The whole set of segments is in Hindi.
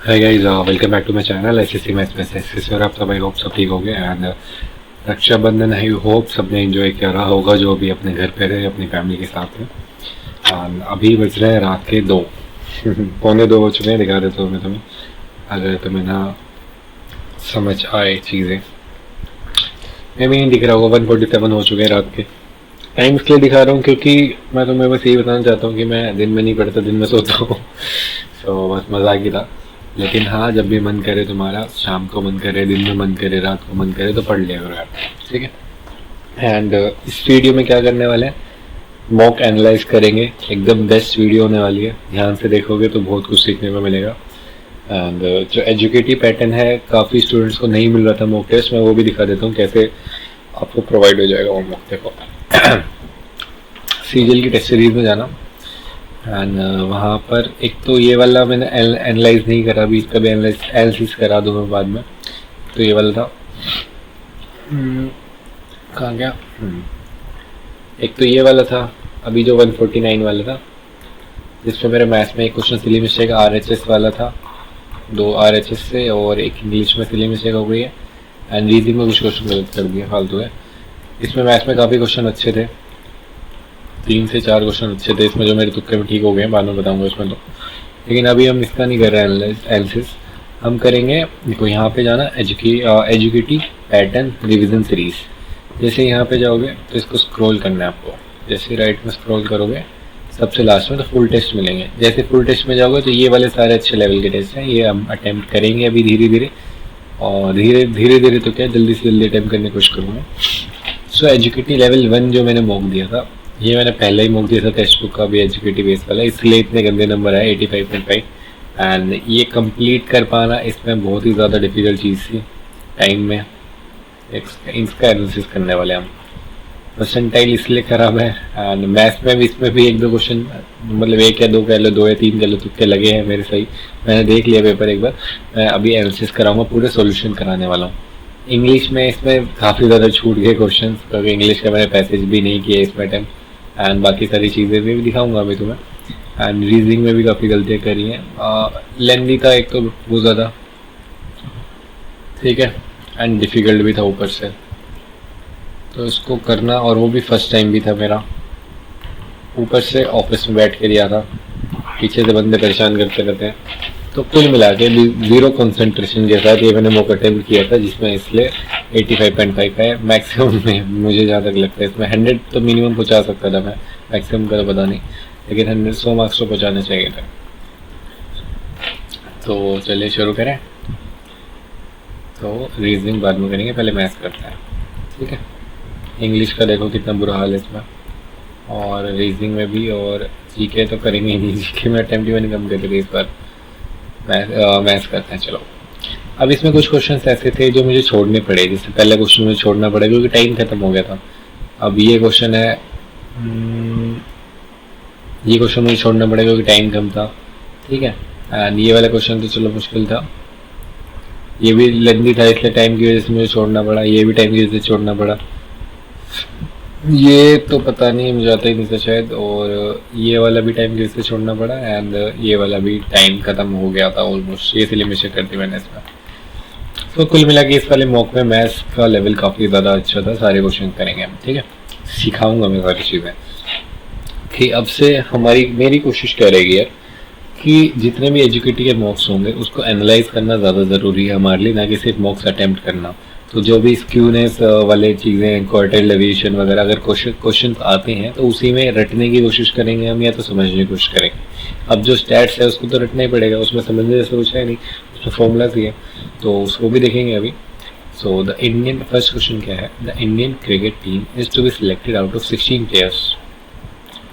Hi guys, welcome back to my channel SSC maths में एसएससी। और आप सब आई होप सब ठीक हो गए एंड रक्षाबंधन आई होप सबने एंजॉय किया रहा होगा जो भी अपने घर पे रहे अपनी फैमिली के साथ में। एंड अभी बज रहे हैं रात के 2 पौने 2 हो चुके हैं। दिखा देता हूँ मैं तुम्हें, अगर तुम्हें ना समझ आए चीज़ें। मैं भी नहीं दिख रहा होगा, 1:47 हो चुके हैं रात के। टाइम इसलिए दिखा रहा हूँ क्योंकि मैं तुम्हें बस यही बताना चाहता हूँ कि मैं दिन में नहीं पढ़ता, दिन में सोता हूँ। सो बस मजाक ही था। लेकिन हाँ, जब भी मन करे तुम्हारा, शाम को मन करे, दिन में मन करे, रात को मन करे, तो पढ़ लिया करो यार, ठीक है। एंड इस वीडियो में क्या करने वाले हैं, मॉक एनालाइज करेंगे। एकदम बेस्ट वीडियो होने वाली है, ध्यान से देखोगे तो बहुत कुछ सीखने को मिलेगा। एंड जो एजुकेटिव पैटर्न है, काफ़ी स्टूडेंट्स को नहीं मिल रहा था मॉक टेस्ट में, वो भी दिखा देता हूँ कैसे आपको प्रोवाइड हो जाएगा वो मॉक। देखो सीजीएल की टेस्ट सीरीज में जाना एंड वहाँ पर एक तो ये वाला मैंने एनालाइज नहीं करा, अभी इसका भी एनालिसिस करा दूँ मैं बाद में। तो ये वाला था, कहाँ गया, एक तो ये वाला था अभी जो 149 वाला था, जिसमें मेरे मैथ्स में एक क्वेश्चन सिली मिस्टेक RHS वाला था, 2 RHS से, और एक इंग्लिश में सिली मिस्टेक हो गई है। एंड रीजनिंग में कुछ क्वेश्चन गलत कर दिया, फालतू है। इसमें मैथ्स में काफ़ी क्वेश्चन अच्छे थे, 3 से 4 क्वेश्चन अच्छे थे इसमें, जो मेरे तुक्के में ठीक हो गए, बाद में बताऊंगा इसमें तो। लेकिन अभी हम इसका नहीं कर रहे हैं एनालिसिस, हम करेंगे। देखो यहाँ पे जाना, एजुकेटिव पैटर्न रिवीजन सीरीज। जैसे यहाँ पे जाओगे तो इसको स्क्रॉल करना है आपको। जैसे राइट में स्क्रॉल करोगे सबसे लास्ट में तो फुल टेस्ट मिलेंगे। जैसे फुल टेस्ट में जाओगे तो ये वाले सारे अच्छे लेवल के टेस्ट हैं, ये हम अटैम्प्ट करेंगे अभी धीरे धीरे। और धीरे धीरे तो क्या, जल्दी से जल्दी अटैम्प्ट करने की कोशिश करूँगा। सो एजुकेटिव लेवल 1 जो मैंने मॉक दिया था, ये मैंने पहले ही मॉक दिया था टेक्स्ट बुक का भी, एजुकेटिव बेस वाला, इसलिए इतने गंदे नंबर आए 85.5। एंड ये कंप्लीट कर पाना इसमें बहुत ही ज़्यादा डिफिकल्ट चीज़ थी टाइम में। इसका एनालिसिस करने वाले हम। परसेंटाइल इसलिए खराब है। एंड मैथ्स में भी, इसमें भी 1-2 क्वेश्चन, मतलब 1 या 2 कह लो, 2 या 3 कह लो, तुक्के लगे हैं मेरे सही। मैंने देख लिया पेपर एक बार, मैं अभी एनालिसिस कराऊंगा, पूरे सोल्यूशन कराने वाला हूँ। इंग्लिश में इसमें काफ़ी ज़्यादा छूट गए क्वेश्चन, क्योंकि इंग्लिश का मैंने पैसेज भी नहीं किया इसमें अटैम्प्ट। एंड बाकी सारी चीज़ें भी दिखाऊंगा अभी तुम्हें। एंड रीजनिंग में भी काफ़ी गलतियाँ करी हैं, लेंदी था एक तो बहुत ज़्यादा, ठीक है, एंड डिफ़िकल्ट भी था ऊपर से, तो इसको करना, और वो भी फर्स्ट टाइम भी था मेरा। ऊपर से ऑफिस में बैठ के दिया था, पीछे से बंदे परेशान करते रहते हैं, तो कुल मिला के 0 कंसंट्रेशन के साथ ये मैंने मॉक अटेम्प्ट किया था, जिसमें इसलिए 85.5 है मैक्सिमम में। मुझे जहाँ तक लगता है इसमें 100 तो मिनिमम पहुँचा सकता था मैं, मैक्सिमम का तो पता नहीं, लेकिन 100 मार्क्स तो पहुँचाने चाहिए था। तो चलिए शुरू करें। तो रीजनिंग बाद में करेंगे, पहले मैथ्स करते हैं, ठीक है। इंग्लिश का देखो कितना बुरा हाल है इसमें, और रीजनिंग में भी, और जीके तो करेंगे ही नहीं, जीके में अटैम्प्ट ही मैंने कम कर दिया इस बार। मैथ्स करते हैं चलो। अब इसमें कुछ क्वेश्चन ऐसे थे जो मुझे छोड़ने पड़े, जैसे पहला क्वेश्चन मुझे छोड़ना पड़ा क्योंकि टाइम खत्म हो गया था। अब ये क्वेश्चन है, ये क्वेश्चन मुझे छोड़ना पड़ा क्योंकि टाइम कम था, ठीक है। एंड ये वाला क्वेश्चन तो चलो मुश्किल था, ये भी लेंथी था, इसलिए टाइम की वजह से मुझे छोड़ना पड़ा। ये भी टाइम की वजह से छोड़ना पड़ा। ये तो पता नहीं, मुझे आता ही नहीं था शायद। और ये वाला भी टाइम की वजह से छोड़ना पड़ा। एंड ये वाला भी टाइम खत्म हो गया था ऑलमोस्ट, ये इसलिए मिस्टेक कर दी मैंने इसमें। तो कुल मिला के इस वाले मॉक में मैथ्स का लेवल काफ़ी ज़्यादा अच्छा था। सारे क्वेश्चन करेंगे हम, ठीक है, सिखाऊंगा मैं सारी चीज़ें। कि अब से मेरी कोशिश क्या रहेगी यार, कि जितने भी एजुकेटिव के मॉक्स होंगे उसको एनालाइज करना ज़्यादा ज़रूरी है हमारे लिए, ना कि सिर्फ मॉक्स अटैम्प्ट करना। तो जो भी स्क्यूनेस वाले चीज़ें, क्वार्टाइल डेविएशन वगैरह, अगर क्वेश्चन आते हैं तो उसी में रटने की कोशिश करेंगे हम, या तो समझने की कोशिश करेंगे। अब जो स्टैट्स है उसको तो रटना ही पड़ेगा, उसमें समझने जैसा कुछ है नहीं, उसमें फॉर्मूलाज ही है, तो उसको भी देखेंगे अभी। So the Indian, first question क्या है, the Indian cricket team is to be selected out of 16 players,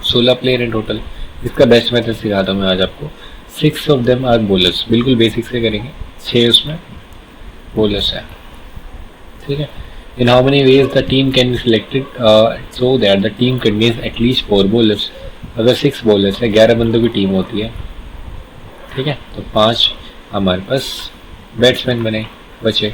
16 player in total. इसका बेस्ट मेथड सिखाता हूँ मैं आज आपको। 6 ऑफ देम आर बॉलर्स, बिल्कुल बेसिक से करेंगे। 6 उसमें बॉलर्स है, ठीक है। In how many ways the team can be selected so that the team contains at least 4 bowlers. अगर 6 बॉलर्स है, 11 बंदों की टीम होती है, ठीक है, तो 5 हमारे पास बैट्समैन बचे,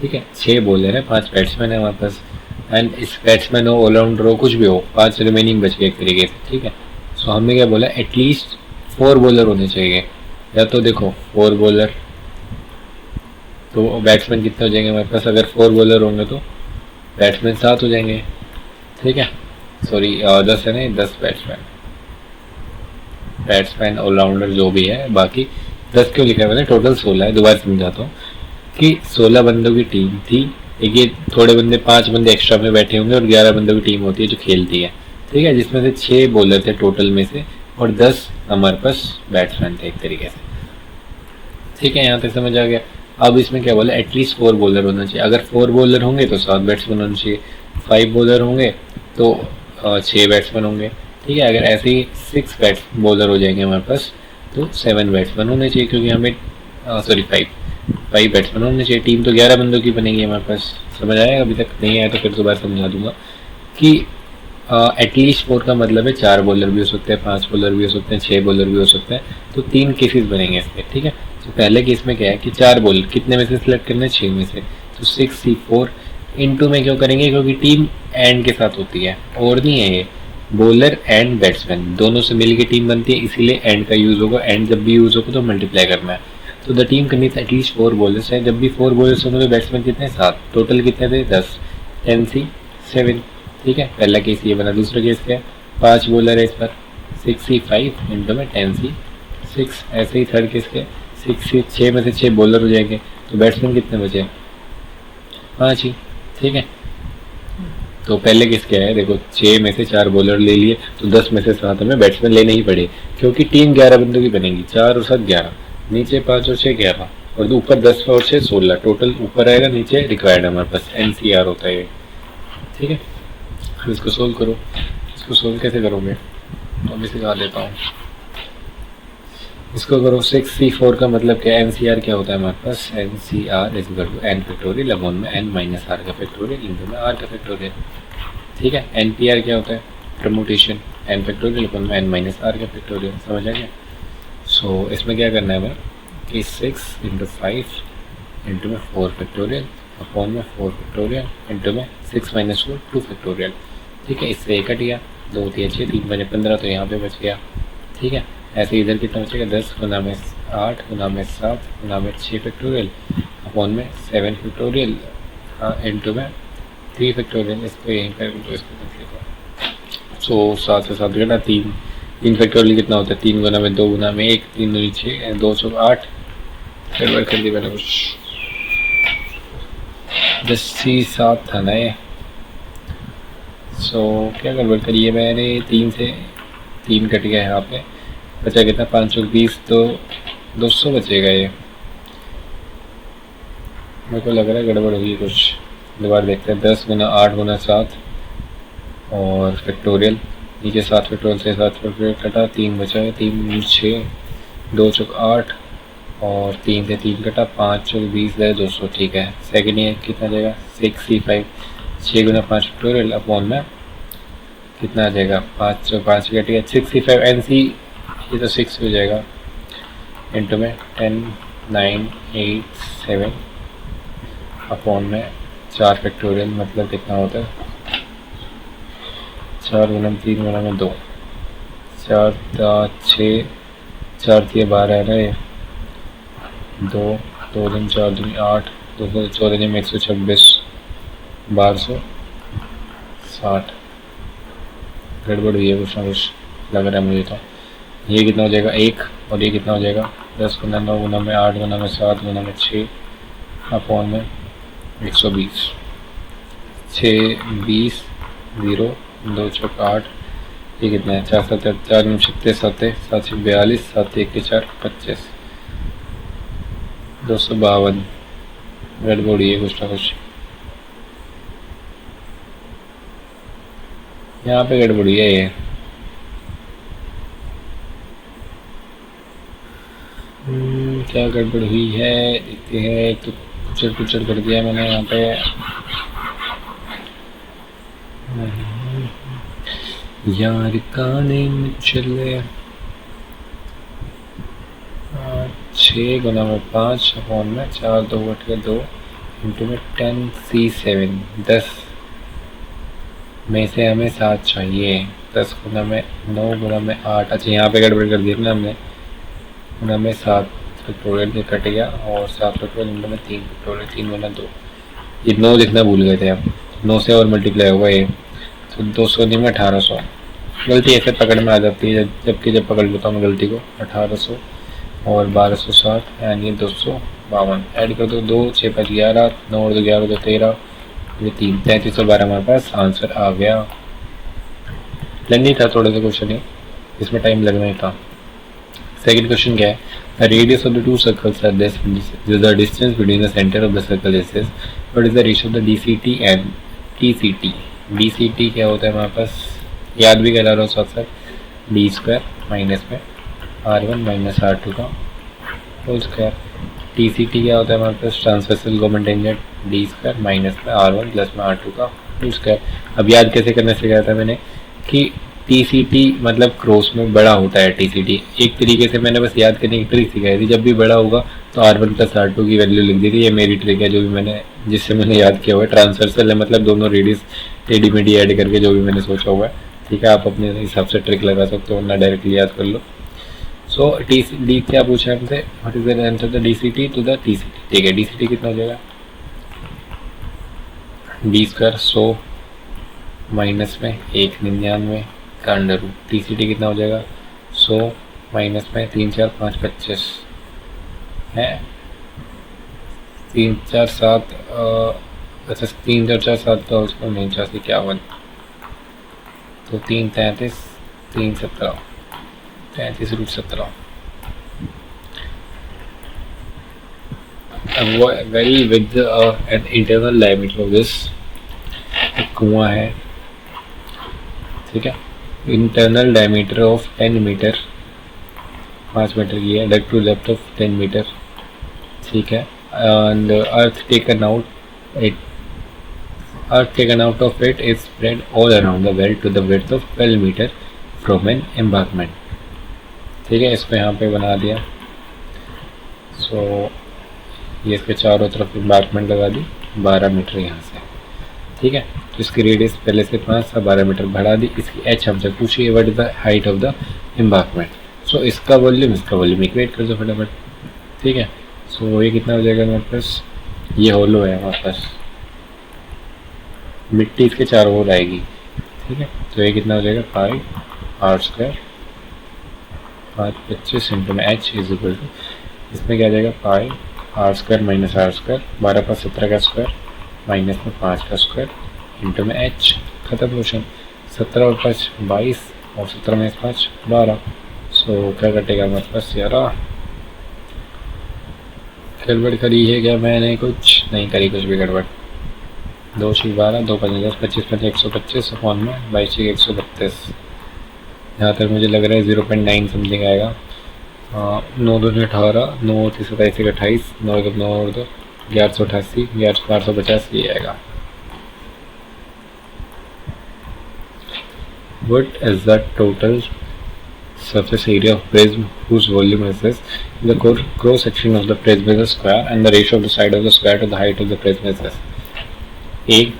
ठीक है। 6 बॉलर है, 5 बैट्समैन है हमारे पास। एंड इस बैट्समैन हो, ऑलराउंडर हो, कुछ भी हो, 5 रिमेनिंग बच गए एक तरीके से, ठीक है। सो हमने क्या बोला, एटलीस्ट 4 बॉलर होने चाहिए, या तो देखो 4 बॉलर तो बैट्समैन कितने हो जाएंगे हमारे पास, अगर 4 बॉलर होंगे तो बैट्समैन 7 हो जाएंगे, ठीक है। सॉरी 10 है नहीं, 10 बैट्समैन ऑलराउंडर जो भी है, बाकी 10 क्यों लिखा है मैंने, टोटल 16 है। दोबारा समझाता हूँ कि 16 बंदों की टीम थी, एक ये थोड़े बंदे 5 बंदे एक्स्ट्रा में बैठे होंगे और 11 बंदों की टीम होती है जो खेलती है, ठीक है, जिसमें से 6 बॉलर थे टोटल में से और 10 हमारे पास बैट्समैन थे एक तरीके से, ठीक है। यहाँ तक समझ आ गया। अब इसमें क्या बोला, एटलीस्ट 4 बॉलर होना चाहिए, अगर 4 बॉलर होंगे तो 7 बैट्समैन होना चाहिए, 5 बॉलर होंगे तो 6 बैट्समैन होंगे, ठीक है। अगर ऐसे ही 6 बॉलर हो जाएंगे हमारे पास तो 7 बैट्समैन होने चाहिए, क्योंकि हमें सॉरी 5 बैट्समैन होने चाहिए। टीम तो 11 बंदों की बनेगी हमारे पास, समझ आएगा। अभी तक नहीं आया तो फिर दोबारा समझा दूंगा कि एटलीस्ट 4 का मतलब है 4 बॉलर भी हो सकते हैं, 5 बॉलर भी हो सकते हैं, 6 बॉलर भी हो सकते हैं, तो 3 केसेस बनेंगे इसके, ठीक है। तो पहले केस में क्या है कि 4 बॉलर कितने में से सिलेक्ट करना है, 6 में से, तो 6C4 इनटू में क्यों करेंगे, क्योंकि टीम एंड के साथ होती है, और नहीं है ये, बॉलर एंड बैट्समैन दोनों से मिलकर टीम बनती है, इसीलिए एंड का यूज़ होगा। एंड जब भी यूज़ होगा तो मल्टीप्लाई करना है, तो the team contains at least 4 bowlers है। जब भी 4 बॉलर्स होंगे तो बैट्समैन कितने, 7, टोटल कितने थे, 10, 10C7, ठीक है। पहला केस ये बना। दूसरा केस क्या है, 5 बॉलर है इस पर, 6C5 इंटू में 10C6। ऐसे ही थर्ड केस क्या है, 6 में से 6 बॉलर हो जाएंगे, तो बैट्समैन कितने बचे, 5 ही, ठीक है। तो पहले केस क्या है, देखो 6 में से 4 बॉलर ले लिए, तो 10 में से 7 हमें बैट्समैन लेने ही पड़े, क्योंकि टीम 11 बंदों की बनेगी, 4 और 7 11, नीचे 5 और 6 11, और ऊपर 10 और 6 16, टोटल ऊपर आएगा, नीचे रिक्वायर्ड हमारे पास NCR होता है, ठीक है। अब इसको सोल्व करो। इसको सोल्व कैसे करोगे, तो अभी सिखा देता हूँ। इसको करो, 6C4 का मतलब क्या है, NCR क्या होता है हमारे पास, NCR is equal to n factorial upon में n माइनस r का फैक्टोरियल इंटू में r का फैक्टोरियल, ठीक है। NPR क्या होता है, प्रमोटेशन, n फैक्टोरियल अपॉन में n माइनस r का फैक्टोरियल, समझ आ गया। सो इसमें क्या करना है हमें कि 6 इंटू 5 इंटू में 4 फैक्टोरियल अपॉन में 4 फैक्टोरियल इंटू में 6 माइनस 4 2 फैक्टोरियल, ठीक है। इससे 1 कट गया, 2 3 6 3 बजे 15, तो यहाँ पे बच गया, ठीक है। ऐसे इधर कितना बचेगा, 10 गुना में 8 गुना में 7 गुना में 6 फैक्टोरियल अपॉन में 7 फैक्टोरियल इंटू में 3 फैक्टोरियल। इसको यहीं पर तो इसको मत लिखो। सो 7 से 7 घटा 3 फैक्टोरियल कितना होता है, 3 गुना में 2 गुना में 1, 3 दूनी 6, 2 चौक 8, गड़बड़ कर दी मैंने कुछ, 10C7 था ना ये। सो क्या गड़बड़ करी है मैंने, 3 से 3 कट गया यहाँ पे, बचा कितना, 5 चौक 20, तो 200 बचेगा ये। मेरे को लग रहा है गड़बड़ होगी कुछ, दोबारा देखते हैं। 10 गुना 8 गुना 7 और फैक्टोरियल, नीचे 7 फैक्टोरियल से 7 फैक्टोरियल कटा, 3 बचा है, 3 6, 2 चौक 8 और 3 से 3 कटा, 5 चौक 20 है, 200, ठीक है। सेकेंड ये कितना जाएगा, 6C5, 6 गुना 5 फैक्टोरियल अपॉन में कितना आ जाएगा, 5 चौक 5 कट गया, 6C5 NC, ये तो 6 हो जाएगा, इंटू में 10 9 8 7 अपॉन में 4 फैक्टोरियल, मतलब कितना होता है, 4 गुना 3 गुना में 2, 4 6, 4 3 12 है ना ये, 2 2 दिन 4 दिन 8, 2 14 दिन 126, 1260। गड़बड़ हुई है कुछ ना कुछ लग रहा है मुझे तो। ये कितना हो जाएगा 1, और ये कितना हो जाएगा 10 गुना 9 गुना में 8 गुना में 7 गुना में 6 अपॉन में 120, 6 20 0 2 चौक 8, ये कितना है 4 7 4 9 36 7 7 42 7 1 4 25, 252। गड़बड़ हुई है कुछ ना कुछ, यहाँ पे गड़बड़ है ये। क्या गड़बड़ हुई है देखते हैं। तो कुचड़ कुचड़ कर दिया मैंने यहाँ पे। यार काने चले 6 गुना में 5 अपॉन में 4 2 बट के 2 इंटू में 10C7, 10 में से हमें 7 चाहिए, 10 गुना में 9 गुना में 8, अच्छा यहाँ पे गड़बड़ कर दी ना हमने, गुना में 7 फैक्टोरियल ये कट गया और 7 फैक्टोरियल इंटू में 3 फैक्टोरियल 3 गुना 2, ये 9 लिखना भूल गए थे आप, 9 से और मल्टीप्लाई होगा ये, तो 200 नहीं में 1800, गलती ऐसे पकड़ में आ जाती है जबकि जब पकड़ लेता हूँ मैं गलती को। 1800 और 1260 यानी 252, ऐड कर दो 2 6 5 11, 9 और 2 11 2 13, ये 3 3312 हमारे पास आंसर आ गया। लेंदी था थोड़ा सा क्वेश्चन है, इसमें टाइम लगना ही था। सेकंड क्वेश्चन क्या है, the radius of the two circles are this, the distance between the centre of the circle is this, what is the ratio of the DCT and TCT। DCT क्या होता है हमारे पास, याद भी करा रहा हूँ साथ साथ, D स्क्वायर माइनस में R1 माइनस R2 का होल स्क्वायर। TCT क्या होता है हमारे पास, transversal common tangent, D square minus में R1 प्लस में R2 का होल स्क्वायर। अब याद कैसे करना सिखाया था मैंने कि TCT मतलब क्रॉस में बड़ा होता है TCT, एक तरीके से मैंने बस याद करने की ट्रिक सिखाई थी, जब भी बड़ा होगा तो R1 प्लस R2 की वैल्यू लिख दी थी, ये मेरी ट्रिक है जो भी मैंने जिससे मैंने याद किया हुआ है। ट्रांसवर्सल है मतलब दोनों रेडियस टेढ़ी मेढ़ी ऐड करके जो भी मैंने सोचा हुआ है, ठीक है, आप अपने हिसाब से ट्रिक लगा सकते हो, वरना डायरेक्टली याद कर लो। सो डी क्या पूछा है हमसे, what is the answer the DCT to the TCT, ठीक है, DCT कितना हो जाएगा, D स्क्वायर 100 माइनस में 199 का अंडर रूट, TCT कितना हो जाएगा 100 माइनस में 3 4 5 25 है 3 4 7, अच्छा 3 4 4 7 का उसको नहीं 4 तो 3 33 3 17 33 root 17। Very with an internal diameter of this, एक कुआं है, ठीक है, internal diameter of 10 metre, 5 metre की है, depth to depth of 10 metre, ठीक है, and earth taken out of it is spread all around the well to the width of 12 metre from an embankment, ठीक है, इसको यहाँ पे बना दिया। सो ये इसके चारों तरफ एम्बार्कमेंट लगा दी 12 मीटर यहाँ से, ठीक है, तो इसकी रेडियस पहले से 5 था 12 मीटर बढ़ा दी, इसकी h हमसे पूछिए what is the height of the embankment. So इसका वॉल्यूम इक्वेट कर दो फटाफट, ठीक है। सो ये कितना हो जाएगा हमारे पास, ये होलो है हमारे पास, मिट्टी इसके चारों ओर आएगी, ठीक है, तो ये कितना हो जाएगा 5r² 525 इंटू में h इज इक्वल टू, इसमें क्या आ जाएगा 5r² माइनस r², 12 + 17 का स्क्वायर माइनस में 5 का स्क्वायर इंटू में h, खत्म क्वेश्चन। 17 और 5 22 और 17 में 5 12। सो क्या कटेगा हमारे पास 11। गड़बड़ करी है क्या मैंने, कुछ नहीं करी, कुछ भी गड़बड़। 2 6 12 2 5 10 25 5 125 अपॉन में 22 132, यहाँ तक मुझे लग रहा है 0.9 समथिंग आएगा। 9 2 18 9 3 27 28 9 1 9 और 2 1188 1150 ये आएगा। What is the total surface area of prism whose volume is this? The cross section of the prism is a square and the ratio of the side of the square to the height of the prism is this. एक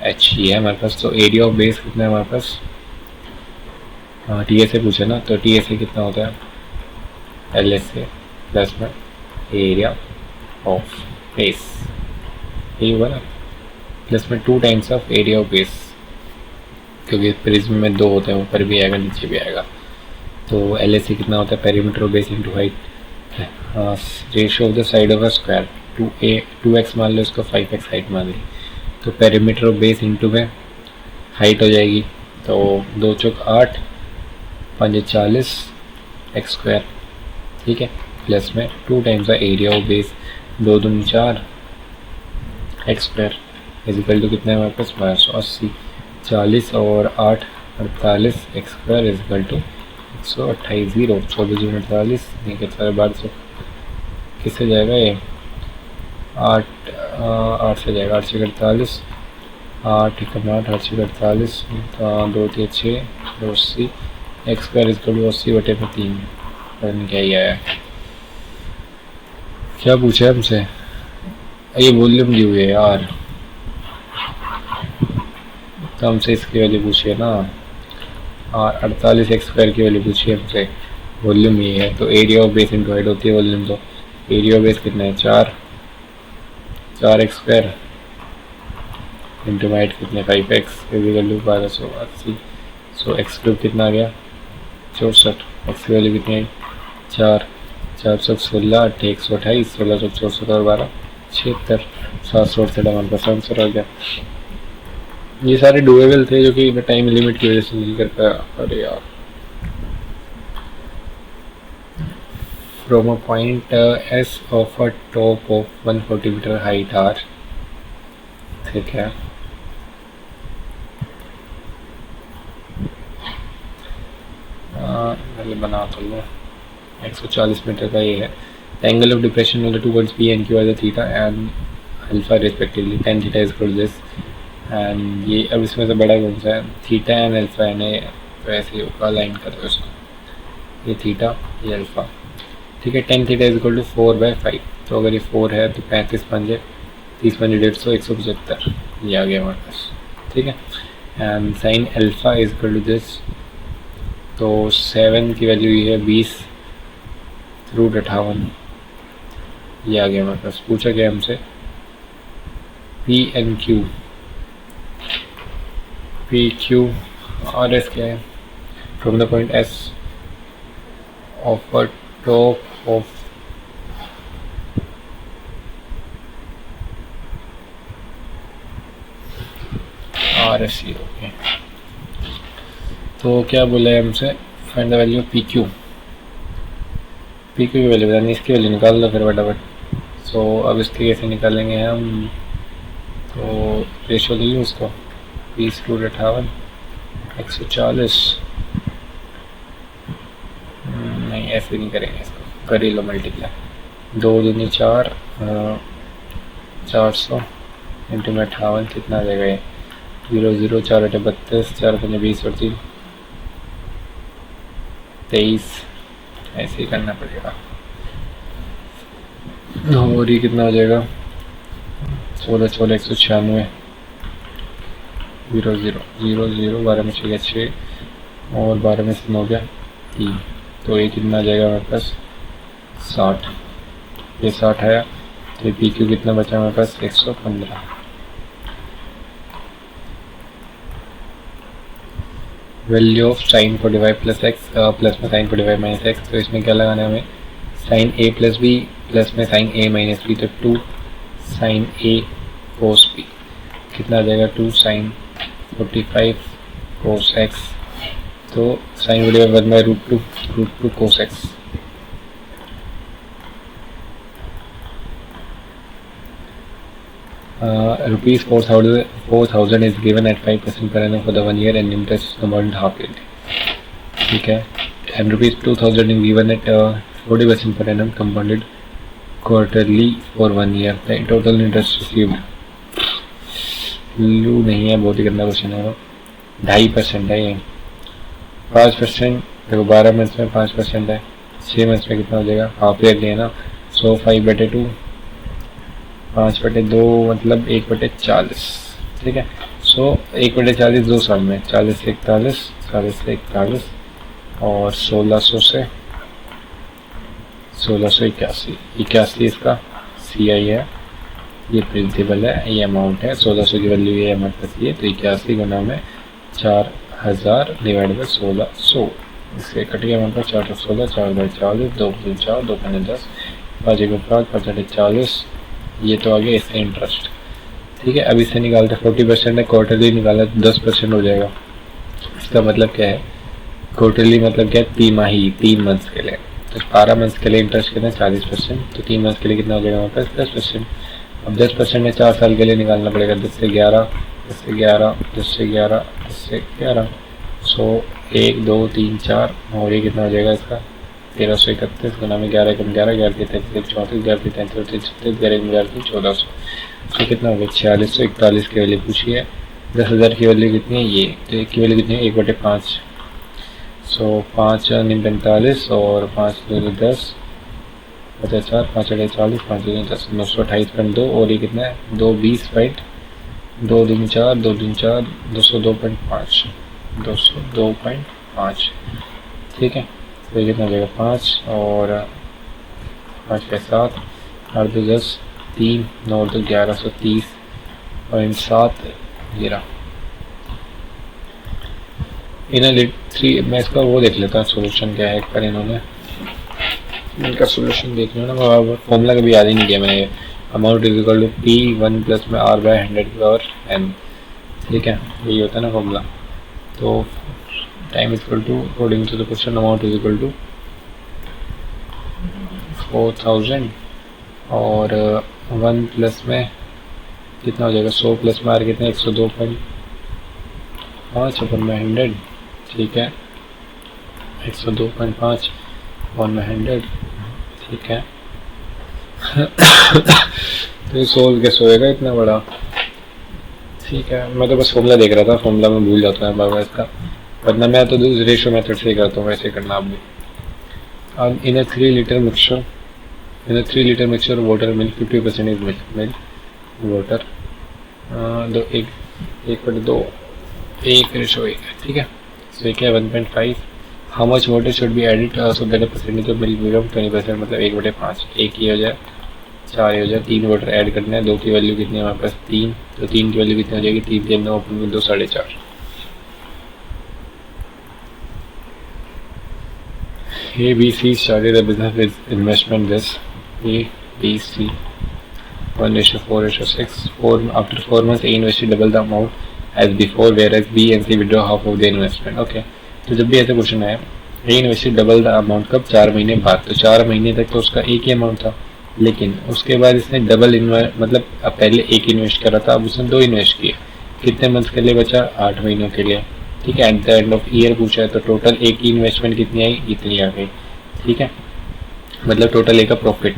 h ये है हमारे पास, तो एरिया ऑफ बेस कितना है हमारे पास, TSA पूछे ना, तो TSA कितना होता है LSA प्लस में एरिया ऑफ बेस, ये हुआ ना, प्लस में 2 times of area of base, क्योंकि प्रिज्म में 2 होते हैं, ऊपर भी आएगा नीचे भी आएगा। तो LSA कितना होता है, perimeter of base into height, ratio of the side of a square 2x मान लो, इसको 5x हाइट मान ली, तो पेरीमीटर ऑफ बेस इंटू में हाइट हो जाएगी, तो 2 चौक 8 5 40 x स्क्वायर, ठीक है, प्लस में 2 times the area of base 2 दूनी 4 x स्क्वायर इजिकल टू कितना है हमारे पास 1280, 40 और 8 48 x स्क्वायर इजिकल टू 128 0 24 48 नहीं कहते सारे 1200 किससे जाएगा ये 8 से जाएगा, 8 से 48 8 8 से 48 2 3 6 280 x स्क्वायर इजिकल टू 80/3, पता नहीं क्या ही आया, क्या पूछा है हमसे, ये वॉल्यूम दी हुई है यार, तो हमसे इसकी वैल्यू पूछिए ना, और 48 x स्क्वायर की वैल्यू पूछिए हमसे, वॉल्यूम ये है, तो area of base into height होती है वॉल्यूम, तो एरिया बेस कितना है 4x² इंटू हाइट कितने 5x equal to 1280। So x cube कितना आ गया 64। एक्स की वैल्यू कितनी आई 4, 416 8 128 16 64 और 12 76। 768 हमारे पास आंसर आ गया। ये सारे डुएबल थे जो कि मैं टाइम लिमिट की वजह से नहीं कर पाया। अरे यार from a point S of a top of 140 metre height R, ठीक है। पहले बना तो लो 140 मीटर का ये है। Angle of depression of the two points P and Q are the theta and alpha respectively. tan theta is equal to this and ये अब इसमें से बड़ा कौन सा है थीटा एंड अल्फा है, तो ऐसे ऊपर लाइन कर दो इसको, ये थीटा ये अल्फा, ठीक है। tan theta is equal to 4/5। तो अगर ये 4 है तो 35 पंजे 30 पंजे 150 175 ये आ गया हमारे पास, ठीक है। And sine alpha is equal to this, तो 7 की वैल्यू ये है 20√58 ये आ गया हमारे पास। पूछा गया हमसे P N Q, P Q और एस क्या है from the point S of a top of R S C, okay. तो क्या बोला है हमसे find the value P Q, P Q की वैल्यू बतानी, इसकी वैल्यू निकाल लो फिर फटाफट। सो अब इसके कैसे निकालेंगे हम, तो रेशो ले लूँ उसको 20√58 140, नहीं ऐसे नहीं करेंगे इसको, कर ही लो मल्टीप्लाई 2 दूनी 4 400 इंटू में 58 कितना आ जाएगा ये 0 0 4 8 32 4 5 20 और 3 23, ऐसे ही करना पड़ेगा। और ये कितना हो जाएगा 16 16 196 0 0 0 0 12 में 6 6 और 12 में 3 हो गया 3, तो ये कितना आ जाएगा हमारे पास 60। ये 60 आया, तो पी क्यू कितना बचा हमारे पास 115। Value of sine 45 plus x plus में साइन 45 माइनस एक्स, तो इसमें क्या लगाना है हमें साइन ए प्लस बी प्लस में साइन ए माइनस बी, तो 2 साइन ए कोस बी कितना आ जाएगा 2 साइन 45 कोस एक्स, तो sine 45 one by √2 cos x. Rupees 4,000 is given at 5% per annum for the 1 year and interest compound half yearly, ठीक है। and rupees 2,000 is given at 40% per annum compounded quarterly for 1 year. The total interest received लू नहीं है, बहुत ही गंदा क्वेश्चन है वो। 2.5% है ये, 5% देखो 12 मंथ्स में 5% है, 6 मंथ्स में कितना हो जाएगा हाफ ईयरली है ना। सो 5/2 5/2 मतलब 1/40, ठीक है। सो 1/40 2 साल में 40 से 41 40 से 41 और 1600 से 81 इसका सी आई है, ये प्रिंसिपल है, ये अमाउंट है 1600 की वैल्यू ये हमारे पास ये, तो 81 गुना में 4000 डिवाइड बाई 1600, इससे कट गया हमारे पास 4 16 4 बाई 40 2 4 2 5 10 5 1 5 5 40, ये तो आ गया इसका इंटरेस्ट, ठीक है। अब इससे निकालते 40% है, क्वार्टरली निकाला तो 10% हो जाएगा। इसका मतलब क्या है क्वार्टरली मतलब क्या है तिमाही 3 मंथ्स के लिए, तो 12 मंथ्स के लिए इंटरेस्ट कितना 40%, तो 3 मंथ्स के लिए कितना हो जाएगा हमारे पास 10%। अब 10% में 4 साल के लिए निकालना पड़ेगा 10 से 11 10 से 11 10 से 11 10 से 11, सो 1 2 3 4 और ये कितना हो जाएगा इसका 1331 गुना में 11 कम 11 11 33 34 11 33 36 11 11 1400, तो कितना हो गया 4641 की वैल्यू पूछी है। 10,000 की वैल्यू कितनी है ये, तो एक की वैल्यू कितनी है 1/5, सो 5 45 और 5 2 10 54 5 8 40 5 2 10 928.2 और ये कितना है 2 20.2 दिन 4 2 दिन 4 202.5 202.5, ठीक है। तो ये कितना हो जाएगा 5 और 5 के 7, 8 2 10, 3 9 2 1130.7 ये रहा। इन्हें लिट 3 मैं इसका वो देख लेता हूँ सोल्यूशन क्या है पर इन्होंने इनका सोल्यूशन देख लो ना। मैं फॉर्मूला कभी याद ही नहीं किया मैंने। Amount is equal to P 1 plus में आर बाय 100 की पावर n, ठीक है यही होता है ना फॉर्मूला। तो time is equal to according to the question amount is equal to 4000 और 1 प्लस में कितना हो जाएगा 100 प्लस में आर कितना 102.5 अपन में 100, ठीक है 102.5 1 में 100, ठीक है। तो ये सोल्व कैसे होएगा इतना बड़ा, ठीक है। मैं तो बस फॉर्मूला देख रहा था, फॉर्मूला में भूल जाता है बाबा इसका, वरना मैं तो रेशो मेथड से ही करता हूँ, वैसे करना आप भी। अब इन 3 litre mixture water milk 50% milk water 1/2 1 ratio 1, ठीक है। सो क्या 1.5 how much water should be added so that the percentage of milk become 20%, मतलब 1/5 1 ही हो जाए 4 ही हो जाए। 3 वाटर ऐड करना है, 2 की वैल्यू कितनी है हमारे पास 3, तो 3 की वैल्यू कितनी हो जाएगी 3 3 ओपन में 2 4.5। A B C started a business with investment this A B C 1:4:6 after 4 months A invested double the amount as before whereas B and C withdraw half of their investment। okay, तो जब भी ऐसा क्वेश्चन आया A invested double the amount कब 4 महीने बाद, तो 4 महीने तक तो उसका एक ही अमाउंट था, लेकिन उसके बाद इसने डबल मतलब अब पहले एक इन्वेस्ट करा था, अब उसने 2 इन्वेस्ट किए। कितने मंथ्स के लिए बचा 8 महीनों के लिए, ठीक है। Eight the end of year पूछा है तो टोटल एक ही इन्वेस्टमेंट कितनी आई इतनी आ गई, ठीक है। मतलब टोटल एक का प्रॉफिट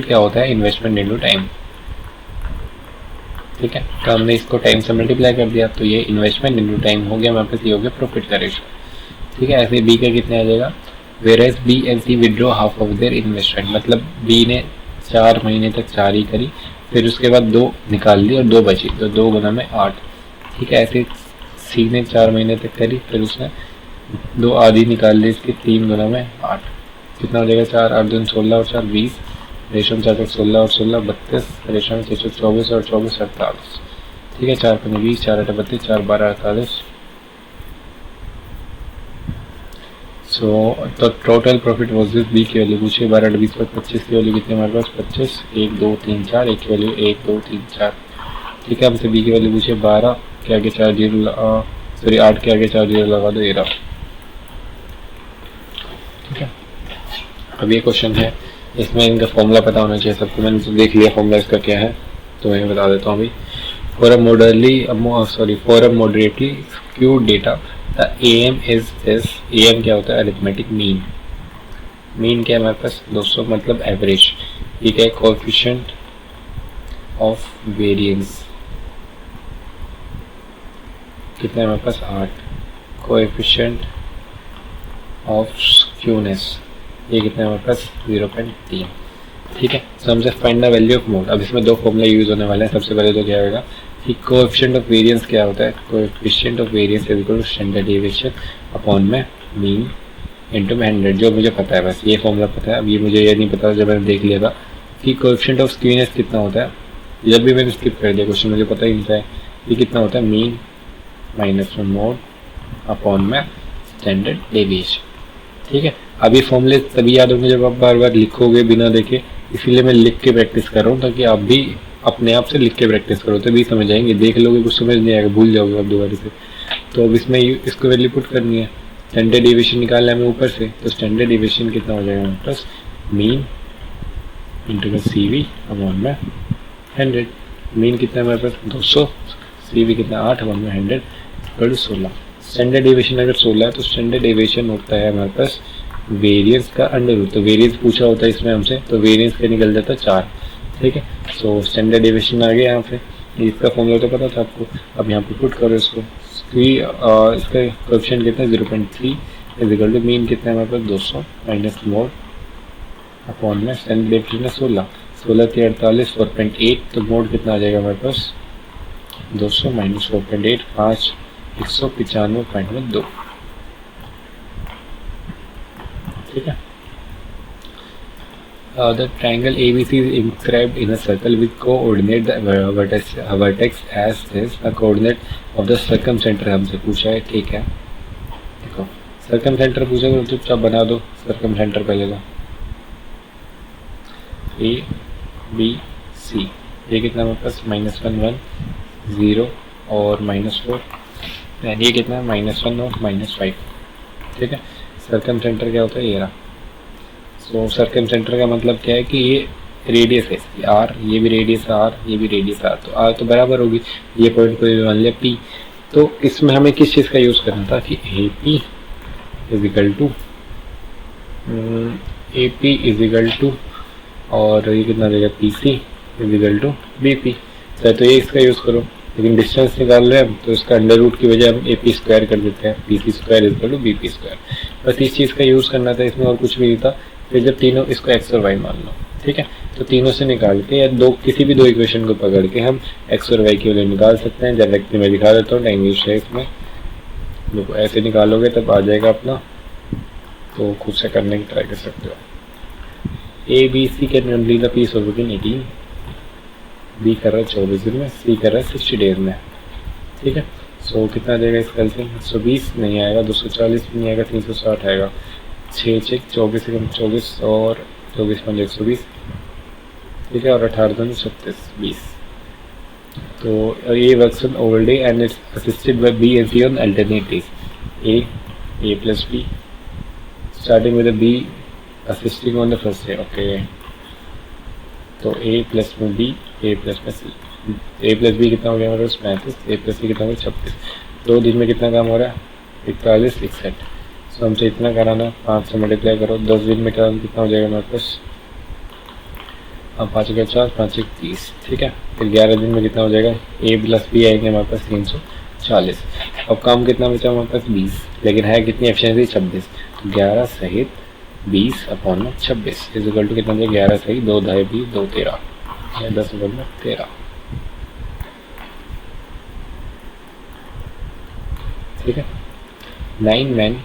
क्या होता है इन्वेस्टमेंट इनटू टाइम, ठीक है। तो हमने इसको टाइम से मल्टीप्लाई कर दिया तो ये इन्वेस्टमेंट इनटू टाइम हो गया, हमारे पास ये हो गया प्रॉफिट का रेशो, ठीक है। ऐसे बी का कितना आ जाएगा whereas B and C withdraw half of their investment, मतलब बी ने 4 महीने तक 4 ही करी, फिर उसके बाद 2 निकाल ली और 2 बची, तो 2 गुना में 8, ठीक है। ऐसे सी ने 4 महीने तक करी, फिर उसने 2 आधी निकाल ली इसकी 3 गुना में 8, कितना हो जाएगा 4 8 2 16 और 4 20, रेशो में 4 16 और 16 32, रेशो में 6 24 और 24 48, ठीक है। 4 5 20 4 8 32 4 12 48। सो तो total profit was this, B की वैल्यू पूछिए 12 8 20 25 की वैल्यू कितनी हमारे पास 25 1 2 3 4, एक की वैल्यू 1 2 3 4, ठीक है। हमसे बी की वैल्यू पूछिए 12 के आगे 4 जीरो सॉरी 8 के आगे 4 जीरो लगा दो, ये रहा, ठीक है। अब ये क्वेश्चन है, इसमें इनका फॉर्मूला पता होना चाहिए सबको, मैंने तो देख लिया फॉर्मूला इसका क्या है, तो मैं बता देता हूँ अभी। For a moderately skewed data the AM is this, AM क्या होता है अरिथमेटिक मीन, मीन क्या है हमारे पास 200 मतलब एवरेज, ठीक है। कोएफिशिएंट ऑफ वेरिएंस कितना है हमारे पास 8, कोएफिशिएंट ऑफ स्क्यूनेस ये कितना है हमारे पास 0.3, ठीक है। सो हमसे find the value of mode. अब इसमें 2 फॉर्मूला यूज होने वाले हैं। सबसे पहले तो क्या होगा कि कोएफिशिएंट ऑफ वेरिएंस क्या होता है, coefficient of variance is equal to standard deviation upon में मीन इनटू 100, जो मुझे पता है बस ये फॉर्मूला पता है। अब ये मुझे ये नहीं पता जब मैंने देख लिया था कि कोएफिशिएंट ऑफ स्क्यूनेस कितना होता है, जब भी मैंने स्किप कर दिया क्वेश्चन मुझे पता ही नहीं था ये कितना होता है, मीन माइनस में मोड अपॉन में स्टैंडर्ड डेविएशन, ठीक है। अभी फॉर्मूले तभी याद होंगे जब आप बार बार लिखोगे बिना देखे, इसीलिए मैं लिख के प्रैक्टिस कर रहा हूँ ताकि आप भी अपने आप से लिख के प्रैक्टिस करो तभी समझ आएंगे। देख लोगे कुछ समझ नहीं आएगा, भूल जाओगे आप दोबारा से। तो अब इसमें इसको वैल्यू पुट करनी है, स्टैंडर्ड डेविएशन निकालना है हमें ऊपर से, तो स्टैंडर्ड डेविएशन कितना हो जाएगा plus mean into CV upon में 100। मीन कितना है हमारे पास 200, CV कितना 8 अपॉन में 100 इक्वल 16। स्टैंडर्ड डेविएशन अगर 16 है तो स्टैंडर्ड डेविएशन होता है हमारे पास वेरिएंस का अंडर रूट, तो वेरिएंस पूछा होता है इसमें हमसे, तो वेरिएंस का निकल जाता है 4, ठीक है। सो स्टैंडर्ड डेविएशन आ गया यहाँ पे, इसका फॉर्मूला तो पता था आपको। अब यहाँ पे पुट करो इसको, इसका कोएफिशिएंट कितना है 0.3 इज इक्वल टू मीन कितना है हमारे पास 200 माइनस मोड अपॉन में स्टैंडर्ड डेविएशन 16 16 के 48 4.8, तो मोड कितना आ जाएगा हमारे पास 200 माइनस 4.8 5 195.2, ठीक है। The triangle ABC is inscribed in a circle with coordinate the vertex as is a coordinate of the circumcenter हमसे पूछा है, ठीक है। देखो सर्कमसेंटर पूछा तो चुपचाप बना दो सर्कमसेंटर पहले तो A B C, ये कितना हमारे पास -1 1 0 और -4, ये कितना है -1 और -5, ठीक है। सर्कमसेंटर क्या होता है, ये रहा। सो सर्कमसेंटर का मतलब क्या है कि ये रेडियस है इसकी R, ये भी रेडियस R, ये भी रेडियस R, तो R तो बराबर होगी, ये पॉइंट को मान लिया P। तो इसमें हमें किस चीज़ का यूज़ करना था कि AP इज इक्वल टू और ये कितना देगा PC is equal to BP। तो ये इसका यूज़ करो, लेकिन डिस्टेंस निकाल रहे हैं हम तो इसका अंडर रूट की वजह हम AP स्क्वायर कर देते हैं, PC square is equal to BP square. बस इस चीज़ का यूज़ करना था, इसमें और कुछ भी नहीं था। फिर जब तीनों इसको x और y मान लो, ठीक है, तो तीनों से निकाल के या दो किसी भी दो इक्वेशन को पकड़ के हम x और y की वैल्यू निकाल सकते हैं। डायरेक्टली मैं दिखा देता हूँ, लैंग्वेज है इसमें, देखो ऐसे निकालोगे तब आ जाएगा अपना, तो खुद से करने की ट्राई कर सकते हो। ABC can complete the piece of 18, B कर रहा है 24 दिन में, C कर रहा है 60 डेज में, ठीक है। सो कितना देगा इसका एलसीएम, 120 नहीं आएगा, 240 भी नहीं आएगा, 360 आएगा, 6 6 24 से 24 और 24 5 120, ठीक है, और 18 2 36 20। तो ये works on Oval day and it's assisted by B and C on alternate days, A plus B, starting with a B assisting on the first day, okay। तो A प्लस में B, A प्लस में C, A प्लस B कितना हो गया हमारे पास 35, A प्लस C कितना हो गया 36। 2 दिन में कितना काम हो रहा है 41 61। सो हमसे इतना कराना, 5 से मल्टीप्लाई करो, 10 दिन में कितना हो जाएगा हमारे पास, अब 5 का 4 5 1 30, ठीक है। फिर 11 दिन में कितना हो जाएगा, A प्लस B आएंगे हमारे पास 340। अब काम कितना बचा हमारे पास 20, लेकिन है कितनी एफिशिएंसी 26, तो 11 सहित 20 अपॉन में 26 इज इक्वल टू कितना, 11 सही 2 ढाई 20 2 13 या 10 अपॉन में 13, ठीक है। 9 men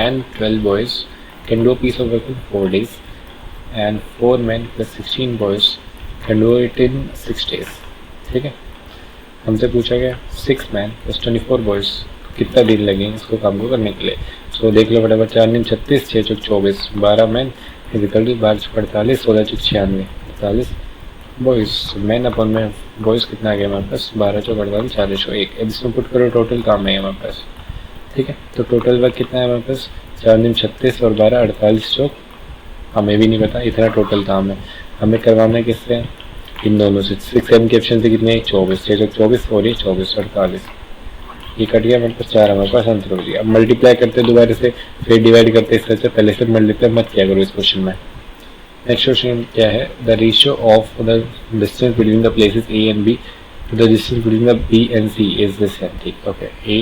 and 12 boys can do a piece of work in 4 days and 4 men plus 16 boys can do it in 6 days, ठीक है। हमसे पूछा गया 6 men plus 24 boys कितना दिन लगेंगे इसको काम को करने के लिए। सो देख लो फटाफट, 4 दिन 36 6 चौक 24, 12 मैन इज इक्वल टू 12 48 16 चौक 96 48 बॉयज़, मैन अपन में बॉयज़ कितना आ गया हमारे पास 12 चौक 48 40 1। अब इसमें पुट करो टोटल काम है हमारे पास, ठीक है। तो टोटल वर्क कितना है हमारे पास 4 दिन 36 और 12 48 चौक, हमें भी नहीं पता, इतना टोटल काम है। हमें करवाना है किससे, इन दोनों से। 6 m के ऑप्शन से कितने हैं 24 6 चौक 24 और ये 24 48, ये कट गया हमारे पास 4 हमारे पास आंसर हो गया। अब मल्टीप्लाई करते दोबारा से, फिर डिवाइड करते इससे अच्छा पहले से मल्टीप्लाई मत किया करो इस क्वेश्चन में। नेक्स्ट क्वेश्चन क्या है, the ratio of the distance between the places A and B to the distance between the B and C is this है, ठीक, ओके। A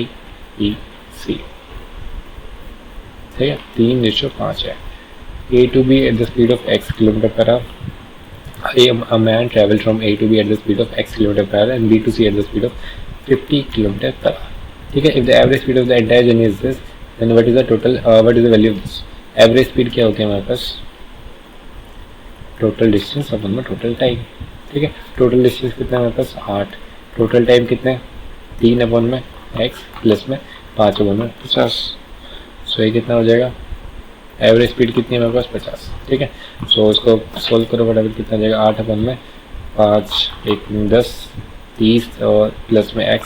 B C, ठीक है, 3:5 है। A to B at the speed of x kilometre per our, a man traveled from A to B at the speed of x kilometre per hour and B to C at the speed of 50 kilometre per hour, ठीक है। If the average speed of the entire journey is this, then what is the total, what is the value of this. Average speed क्या होती है हमारे पास, टोटल डिस्टेंस अपन में टोटल टाइम, ठीक है। टोटल डिस्टेंस कितना है हमारे पास 8, टोटल टाइम कितना है 3 अपॉन में x प्लस में 5 अपॉन में 50। सो ये कितना हो जाएगा, एवरेज स्पीड कितनी है हमारे पास 50, ठीक है। सो इसको सोल्व करो फटाफट, कितना जाएगा 8 अपॉन में 5 1 10 30 और प्लस में x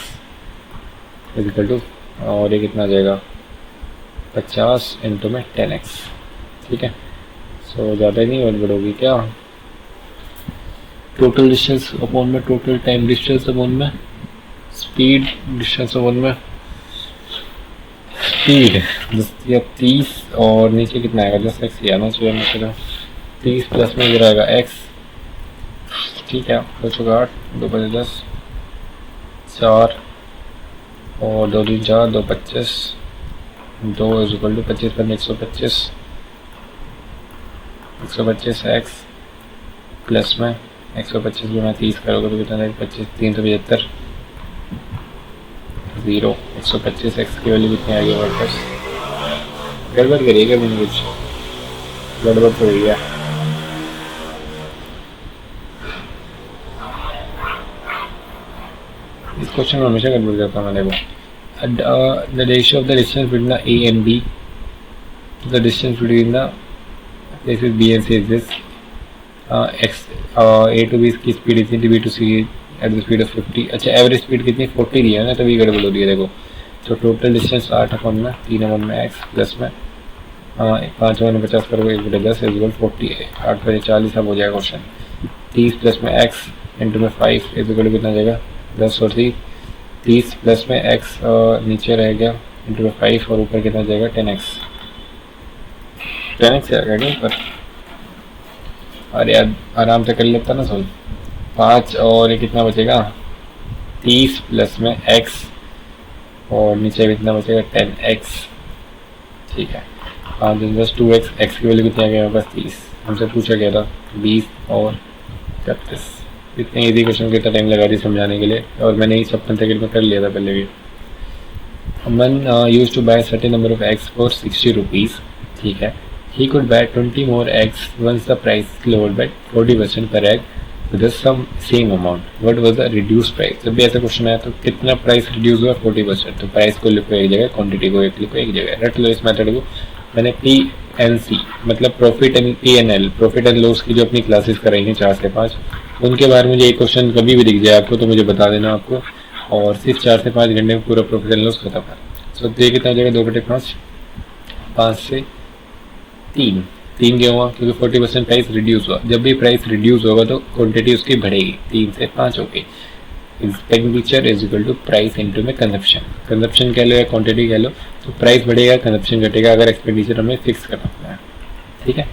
इक्वल टू, और ये कितना आ जाएगा 50 इंटू में 10x, ठीक है। सो ज़्यादा नहीं और बढ़ोगी क्या, टोटल डिस्टेंस अपॉन में टोटल टाइम डिस्टेंस अपॉन में स्पीड डिस्टेंस अपॉन में स्पीड 30 और नीचे कितना आएगा 10x ही आना चाहिए मतलब 30 प्लस में इधर आएगा x, ठीक है। 2 चौका 8 2 5 10 4 और 2 3 4 2 25 2 इज इक्वल टू 25 पर 125 x प्लस में 125 गुना 30 करोगे तो कितना है 25 3 तो 75 0 125 x की वैल्यू कितनी आ गई हमारे पास, गड़बड़ करिएगा मैंने कुछ गड़बड़ तो हुई है। क्वेश्चन में हमेशा गड़बड़ करता हूँ। देखो the ratio of the distance between the A and B, the distance between the places B and C is this, X A to B की स्पीड इतनी, B to C at the speed of 50। अच्छा एवरेज स्पीड कितनी 40 दी है ना, तभी गड़बड़ हो रही है। देखो तो टोटल डिस्टेंस 8 अपन में 3 अपन में एक्स प्लस में 5 अपन 50 करोगे 1/10 इज 40 है, 8 बजे 40 अब हो जाएगा क्वेश्चन। 30 प्लस में एक्स इंटू में 5 इज कितना जाएगा 10 और 30 प्लस में एक्स नीचे रह गया इंटू में 5 और ऊपर कितना जाएगा 10x। 10x आ गया ऊपर। अरे यार आराम से कर लेता ना सोल। 5 और ये कितना बचेगा 30 प्लस में x और नीचे कितना बचेगा 10x। ठीक है 5 10 2x, x की वैल्यू कितनी आ गया बस 30। हमसे पूछा गया था 20 और 36। इतने इजी क्वेश्चन कितना टाइम लगा रही समझाने के लिए, और मैंने ही 56 सेकंड में कर लिया था पहले भी। Aman use to buy certain number of eggs for 60 rupees. ठीक है, he could buy 20 more eggs once the price is lowered by 40% per egg with the same amount. What was the reduced price? जब भी ऐसा क्वेश्चन आया तो कितना प्राइस रिड्यूस हुआ 40%, तो प्राइस को लिखो एक जगह, क्वांटिटी को लिखो एक जगह। रट लो इस मेथड को। मैंने PNC मतलब profit and PNL, profit and loss की जो अपनी क्लासेस कराई 4 से 5, उनके बारे में मुझे एक क्वेश्चन कभी भी दिख जाए आपको तो मुझे बता देना आपको, और सिर्फ 4 से 5 घंटे में पूरा प्रॉफिट एंड लॉस खत्म है। सो ये कितना हो जाएगा 2/5, 5 से 3 क्यों हुआ क्योंकि 40% प्राइस रिड्यूस हुआ। जब भी प्राइस रिड्यूस होगा तो क्वांटिटी उसकी बढ़ेगी, 3 से 5 होगी। Expenditure is equal to price into में कंजप्शन। कंजप्शन कह लो या क्वांटिटी कह लो, तो प्राइस बढ़ेगा कंजप्शन घटेगा अगर एक्सपेंडिचर हमें फिक्स करना है। ठीक है,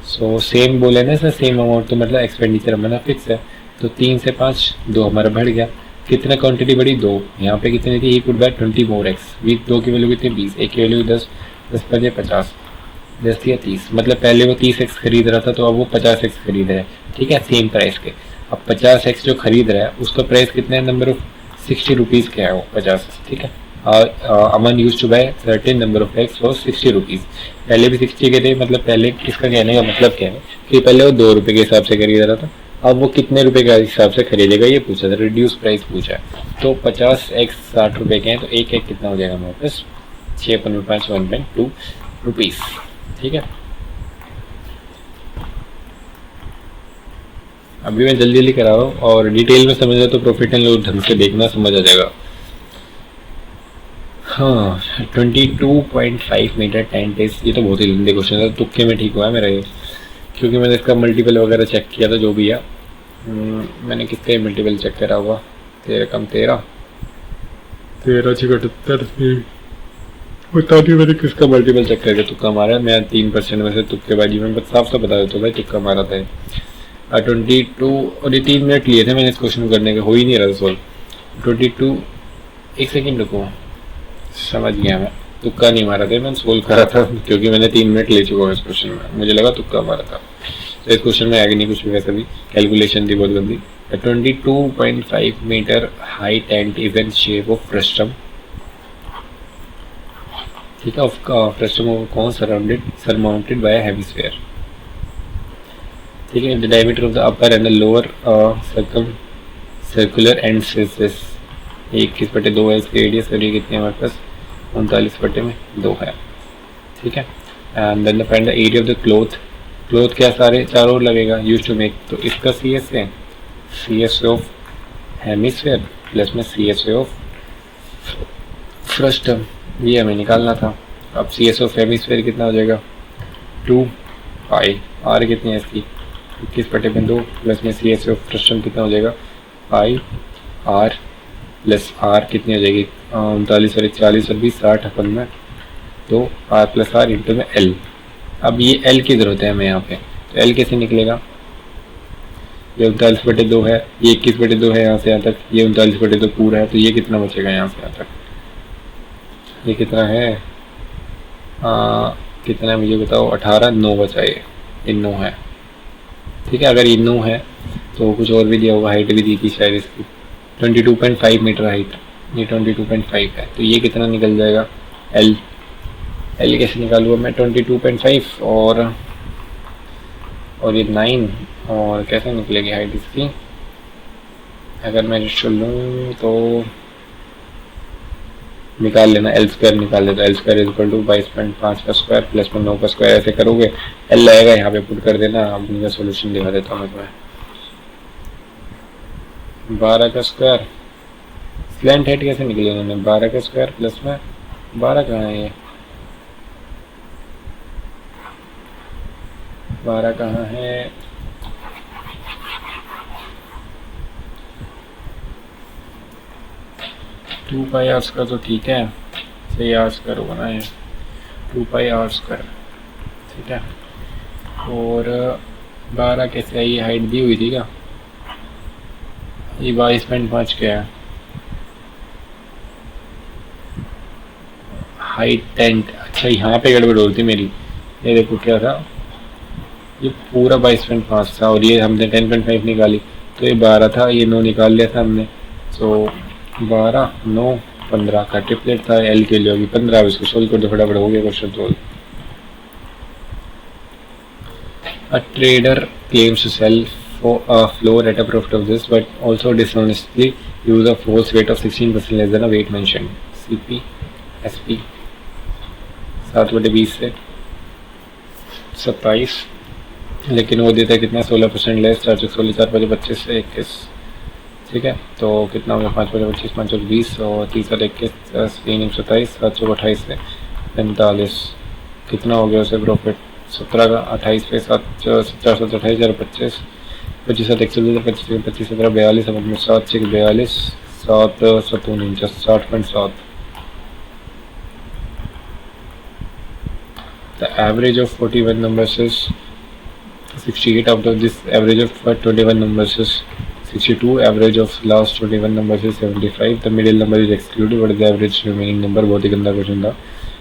सो सेम बोले ना सर, सेम अमाउंट, तो मतलब एक्सपेंडिचर हमारा फिक्स है। तो 3 से 5 2 हमारा बढ़ गया। कितना क्वांटिटी बढ़ी 2, यहाँ पे कितनी थी, he could bye 20 more x. 2 की वैल्यू कितनी 20, एक की वैल्यू 10, 10 5 50, 10 या 30, मतलब पहले वो 30x खरीद रहा था तो अब वो 50x खरीद रहा है। ठीक है, सेम प्राइस के। अब 50x जो खरीद रहा है उसका प्राइस कितना है, नंबर ऑफ 60 रुपीज़ क्या है वो 50। ठीक है, और Aman use to buy certain number of x for 60 rupees. पहले भी 60 के थे, मतलब पहले इसका कहने का मतलब क्या है कि पहले वो 2 रुपये के हिसाब से खरीद रहा था, अब वो कितने रुपए का हिसाब से खरीदेगा ये पूछा था, रिड्यूस प्राइस पूछा है। तो 50x 60 रुपये के हैं तो एक कितना हो जाएगा हमारे पास 6/5 1.2 रुपीज़। ठीक है, अभी मैं जल्दी जल्दी करा रहा हूँ, और डिटेल में समझ रहा तो प्रॉफिट एंड लॉस ढंग से देखना समझ आ जाएगा। हाँ 22.5 मीटर 10 डेज, ये तो बहुत ही लंबे क्वेश्चन है, तुक्के में ठीक हुआ है मेरा ये, क्योंकि मैंने इसका मल्टीपल वगैरह चेक किया था जो भी है। मैंने कितने मल्टीपल चेक करा हुआ, 13 कम 13 6 बता नहीं मैंने किसका मल्टीपल चेक करके तुक्का मारा है। मैं 3% में से तुक्केबाजी में बस साफ साफ बता देता हूँ भाई, तुक्का मारा था 22, और ये 3 मिनट लिए थे मैंने इस क्वेश्चन करने के, हो ही नहीं रहा सॉल्व। 22 एक सेकेंड रुको, समझ गया मैं, तुक्का नहीं मारा था, मैंने सोल्व करा था क्योंकि मैंने 3 मिनट ले चुका हूँ इस क्वेश्चन में, मुझे लगा तुक्का मारा था। तो इस क्वेश्चन में आगे नहीं कुछ भी, वैसे भी कैलकुलेशन थी बहुत गंदी। 22.5 metre high tent is in shape of frustum. ठीक है, frustum of cone surmounted by a heavy sphere. ठीक है, the diameter of the upper and the lower circular ends is this. 21/2 है इसकी रेडियस, और ये कितनी है हमारे पास 39/2 है। ठीक है, and then find the area of the cloth. Cloth क्या सारे चारों ओर लगेगा, यूज टू मेक, तो इसका CS है CS ऑफ हेमिस्फीयर प्लस में CS ऑफ फ्रस्ट्रम, ये हमें निकालना था। अब CS ऑफ हेमिस्फीयर कितना हो जाएगा 2 पाई, R कितनी है इसकी 21/2 प्लस में CS ऑफ फ्रस्ट्रम कितना हो जाएगा पाई R प्लस R कितनी हो जाएगी 39 और 40 और 20 60 अपन में, तो R प्लस R इंटू में L। अब ये L की ज़रूरत है हमें यहाँ पे, तो L कैसे निकलेगा, ये 39/2 है, ये 21/2 है यहाँ से यहाँ तक, ये 39/2 पूरा है, तो ये कितना बचेगा यहाँ से यहाँ तक, ये कितना है कितना है मुझे बताओ 18 9 बचा, ये 9 है। ठीक है, अगर ये 9 है तो कुछ और भी दिया होगा, हाइट भी दी थी शायद इसकी 22.5 मीटर हाइट, ये 22.5 है, तो ये कितना निकल जाएगा L कैसे निकालूँगा मैं 22.5 और ये 9, और कैसे निकलेगी हाइट इसकी, अगर मैं रेशियो लूँ तो निकाल लेना, एल स्क्वायर निकाल लेता, L square is equal to 22.5 का स्क्वायर प्लस में 9 का स्क्वायर, ऐसे करोगे एल आएगा, यहाँ पे पुट कर देना। अब इनका सोल्यूशन दिखा देता हूँ मैं तुम्हें। 12 का स्क्वायर, स्लैंट हेड कैसे निकले उन्होंने, 12 का स्क्वायर प्लस में 12 कहाँ है, ये 12 कहाँ है, 2 पाई आर स्क्वायर तो ठीक है, सही आर स्क्वायर होगा ये, 2 पाई आर स्क्वायर, ठीक है। और 12 कैसे आई, हाइट दी हुई थी क्या, ये 22.5 क्या है, हाइट 10, अच्छा यहाँ पे गड़बड़ होती मेरी, ये देखो क्या था, ये पूरा 22.5 था और ये हमने 10.5 निकाली, तो ये 12 था, ये 9 निकाल लिया था हमने, तो 12 9 15 का ट्रिपलेट था, एल के लिए होगी 15। अब इसको सोल्व कर दो फटाफट, हो गया question solve. A trader claims to sell for a floor at a profit of this, but also dishonestly use a false weight of 16% less than a weight mentioned. CP SP 7/20 से 27, लेकिन वो देता है कितना 16% लेस, 416 4/25 से 21, ठीक है। तो कितना हो गया 5/25 5/20 और 30/21 3 27 728 से 45, कितना हो गया उसे प्रॉफिट 17 का 28 पे 7 17 7 28 25 25 7 1 25 25 17 42 अपने 7 6 42 7 7 49 60.7। The average of 41 numbers is 68. Out of this, average of 21 numbers is 62. Average of last 21 numbers is 75. The middle number is excluded. What is the average remaining number? बहुत ही गंदा क्वेश्चन था।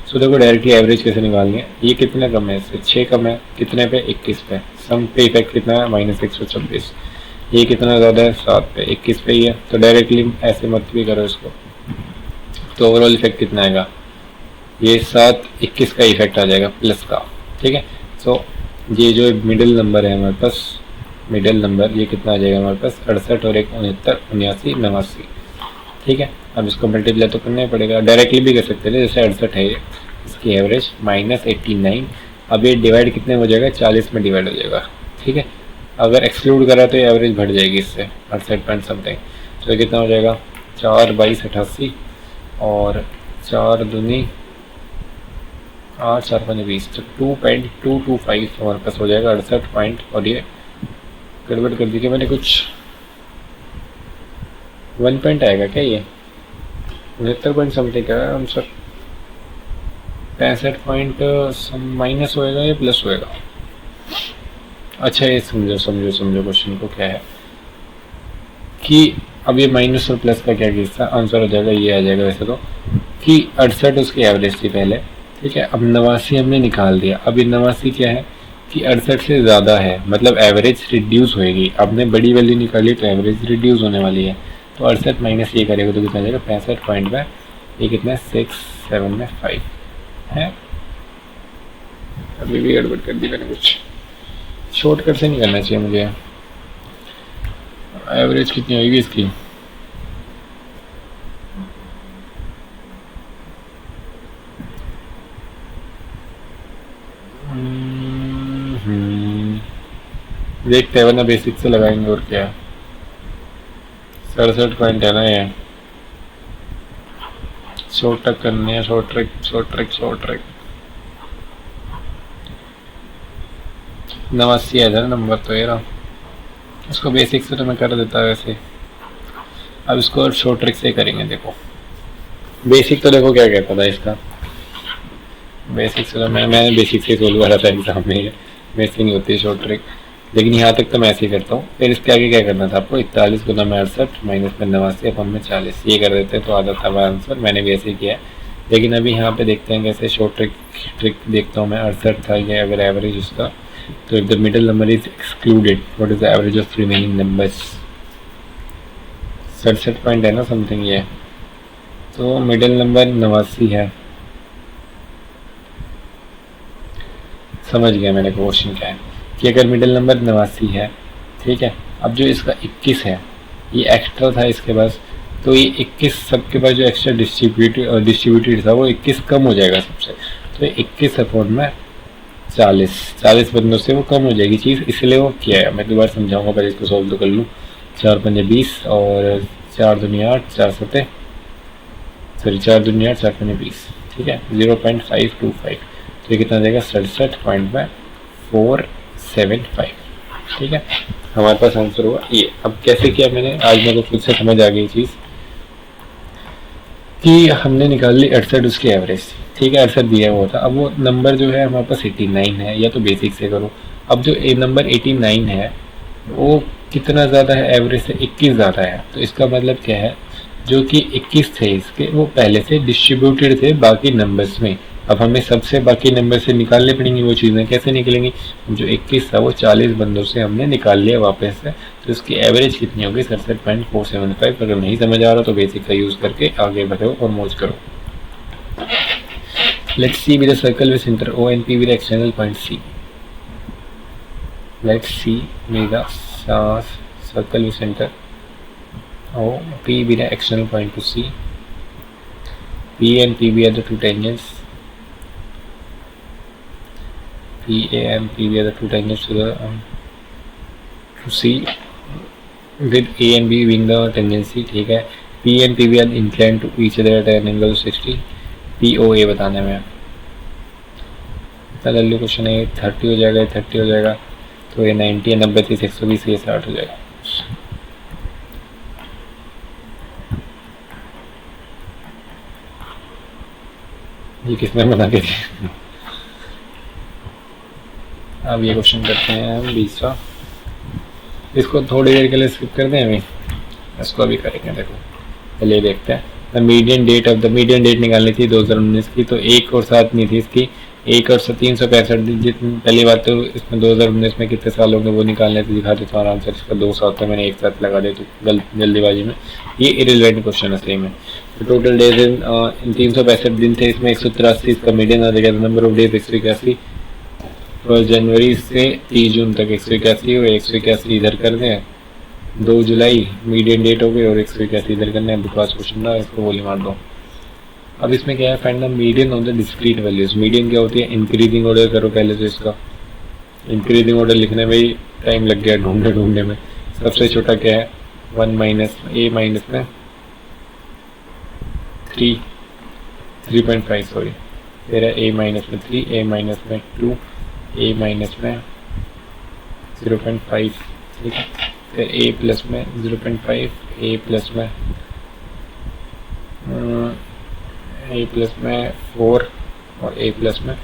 सो देखो डायरेक्टली एवरेज कैसे निकालनी है, ये कितना कम है इससे, 6 कम है, कितने पे 21 पे, सम पे इफेक्ट कितना है -126, ये कितना ज़्यादा है 7 पे, 21 पे ही है, तो डायरेक्टली ऐसे मत भी करो इसको, तो ओवरऑल इफेक्ट कितना आएगा, ये 7 21 का इफेक्ट आ जाएगा प्लस का, ठीक है। सो ये जो मिडिल नंबर है हमारे पास, मिडिल नंबर ये कितना आ जाएगा हमारे पास 68 और 1 69 89 89, ठीक है। अब इसको मल्टीप्लाई तो करना ही पड़ेगा, डायरेक्टली भी कर सकते थे, जैसे 68 है इसकी एवरेज -89, अब ये डिवाइड कितने हो जाएगा 40 में डिवाइड हो जाएगा, ठीक है। अगर एक्सक्लूड करा तो ये एवरेज बढ़ जाएगी इससे 68 पॉइंट समथिंग, तो कितना हो जाएगा 4 22 88 और 4 दूनी 8 4 5 20, तो 2.225 हमारे पास हो जाएगा 68 पॉइंट। और ये गड़बड़ कर दी कि मैंने कुछ 1 पॉइंट आएगा क्या, ये 69 पॉइंट समथिंग का आंसर, 65 पॉइंट माइनस होएगा या प्लस होएगा। अच्छा ये समझो समझो समझो क्वेश्चन को क्या है कि अब ये माइनस और प्लस का क्या केस था, आंसर हो जाएगा ये आ जाएगा वैसे तो, कि 68 उसकी एवरेज थी पहले, ठीक है। अब 89 हमने निकाल दिया, अब ये 89 क्या है कि 68 से ज़्यादा है, मतलब एवरेज रिड्यूस होएगी, आपने बड़ी वैल्यू निकाली तो एवरेज रिड्यूस होने वाली है, तो 68 माइनस ये करेगा तो कितना आ जाएगा 65 पॉइंट में, ये कितना 6 7 में 5 है। अभी भी गड़बड़ कर दी मैंने, कुछ शॉर्टकट से नहीं करना चाहिए मुझे। एवरेज कितनी होगी इसकी, देखते हैं वरना बेसिक से लगाएंगे और क्या। 67 पॉइंट है ना ये, शॉर्ट ट्रक करनी है, short track short track short track 89 है ना नंबर, तो ये रहा, इसको बेसिक से तो मैं कर देता वैसे, अब इसको शॉर्ट ट्रैक से करेंगे। देखो बेसिक तो देखो क्या कहता था इसका, बेसिक से तो मैंने बेसिक से सोल्व करा था एग्जाम में, वैसे नहीं होती शॉर्ट ट्रैक, लेकिन यहाँ तक तो मैं ऐसे ही करता हूँ। फिर इसके आगे क्या करना था आपको, 41 गुना में 68 माइनस में 89 अपन में 40, ये कर देते हैं तो आता था हमारा आंसर, मैंने भी ऐसे ही किया है। लेकिन अभी यहाँ पे देखते हैं कैसे शॉर्ट ट्रिक देखता हूँ मैं, 68 था ये अगर एवरेज उसका, तो if the middle number is excluded what is the average of remaining numbers, 67 point है ना समथिंग ये, तो मिडिल नंबर 89 है, समझ गया मैंने क्वेश्चन क्या है कि अगर मिडिल नंबर 89 है, ठीक है, अब जो इसका 21 है ये एक्स्ट्रा था इसके पास, तो ये 21 सबके पास जो एक्स्ट्रा डिस्ट्रीब्यूटेड था वो 21 कम हो जाएगा सबसे। तो 21 अपॉन में 40 बंदों से वो कम हो जाएगी चीज़, इसलिए वो किया है। मैं दोबारा समझाऊंगा, पहले इसको सॉल्व तो कर लूँ। 4 पंजे 20 और 4 दूनी 8, 4 सत्ते सॉरी 4 दूनी 8, 4 पंजे 20, ठीक है। 0.525, तो ये कितना देगा 67.475, ठीक है। हमारे पास आंसर हुआ ये। अब कैसे किया मैंने, आज मेरे को खुद से समझ आ गई चीज़ कि हमने निकाल ली 68 उसकी एवरेज, ठीक है। 68 दिया हुआ था। अब वो नंबर जो है हमारे पास 89 है, या तो बेसिक से करो। अब जो नंबर 89 है वो कितना ज़्यादा है एवरेज से, 21 ज़्यादा है। तो इसका मतलब क्या है, जो कि 21 थे इसके वो पहले से डिस्ट्रीब्यूटेड थे बाकी नंबर्स में। अब हमें सबसे बाकी नंबर से निकालने पड़ेंगी वो चीज़ें, कैसे निकलेंगी। जो 21 था वो 40 बंदों से हमने निकाल लिया वापस से, तो इसकी एवरेज कितनी होगी 67.475। अगर नहीं समझ आ रहा तो बेसिक का यूज़ करके आगे बढ़ो और मौज करो। Let's see with the circle with centre O and P with external point C. Let's see with the circle with center O, P with the external point to C. P and PB are the two tangents. PA and PB are the two tangents to the to C, with A and B being the tangency, ठीक है। P and PB are inclined to each other at an angle of 60. POA बताने में इतना जल्दी क्वेश्चन है। 30 हो जाएगा, 30 हो जाएगा, तो ये 90 है, 90 30 120, ये 60 हो जाएगा। ये किसने बना के दिया। अब ये क्वेश्चन करते हैं हम 20वां। इसको थोड़ी देर के लिए स्किप कर दें, अभी इसको अभी करेंगे। देखो पहले देखते हैं the median date of the median date निकालनी थी 2019 की, तो 1 और 7 नहीं थी इसकी, 1 और 365। जितनी पहली बात तो इसमें 2019 में कितने साल होंगे वो निकालने से दिखा देता हूँ आराम से। इसका 2 साल तो मैंने एक साथ लगा दिया तो जल्दीबाजी में। ये इरेलेवेंट क्वेश्चन है सही में। तो टोटल डेज इन 365 दिन थे, इसमें 183 इसका मीडियन आ जाएगा। नंबर ऑफ डेज 181, 1 जनवरी से 30 जून तक 181 और 181 इधर कर दें। 2 जुलाई मीडियन डेट हो गई और 181 इधर करना है। बकवास क्वेश्चन था, इसको गोली मार दो। अब इसमें क्या है, find the median of the discrete values. Median क्या होती है, इंक्रीजिंग ऑर्डर करो पहले। तो इसका इंक्रीजिंग ऑर्डर लिखने में ही टाइम लग गया ढूंढने में। सबसे छोटा क्या है 1 माइनस ए माइनस में 3.5 सॉरी, फिर है ए माइनस में 3, ए माइनस में 2, ए माइनस में 0.5, ठीक है। फिर ए प्लस में 0.5, ए प्लस में 4 और ए प्लस में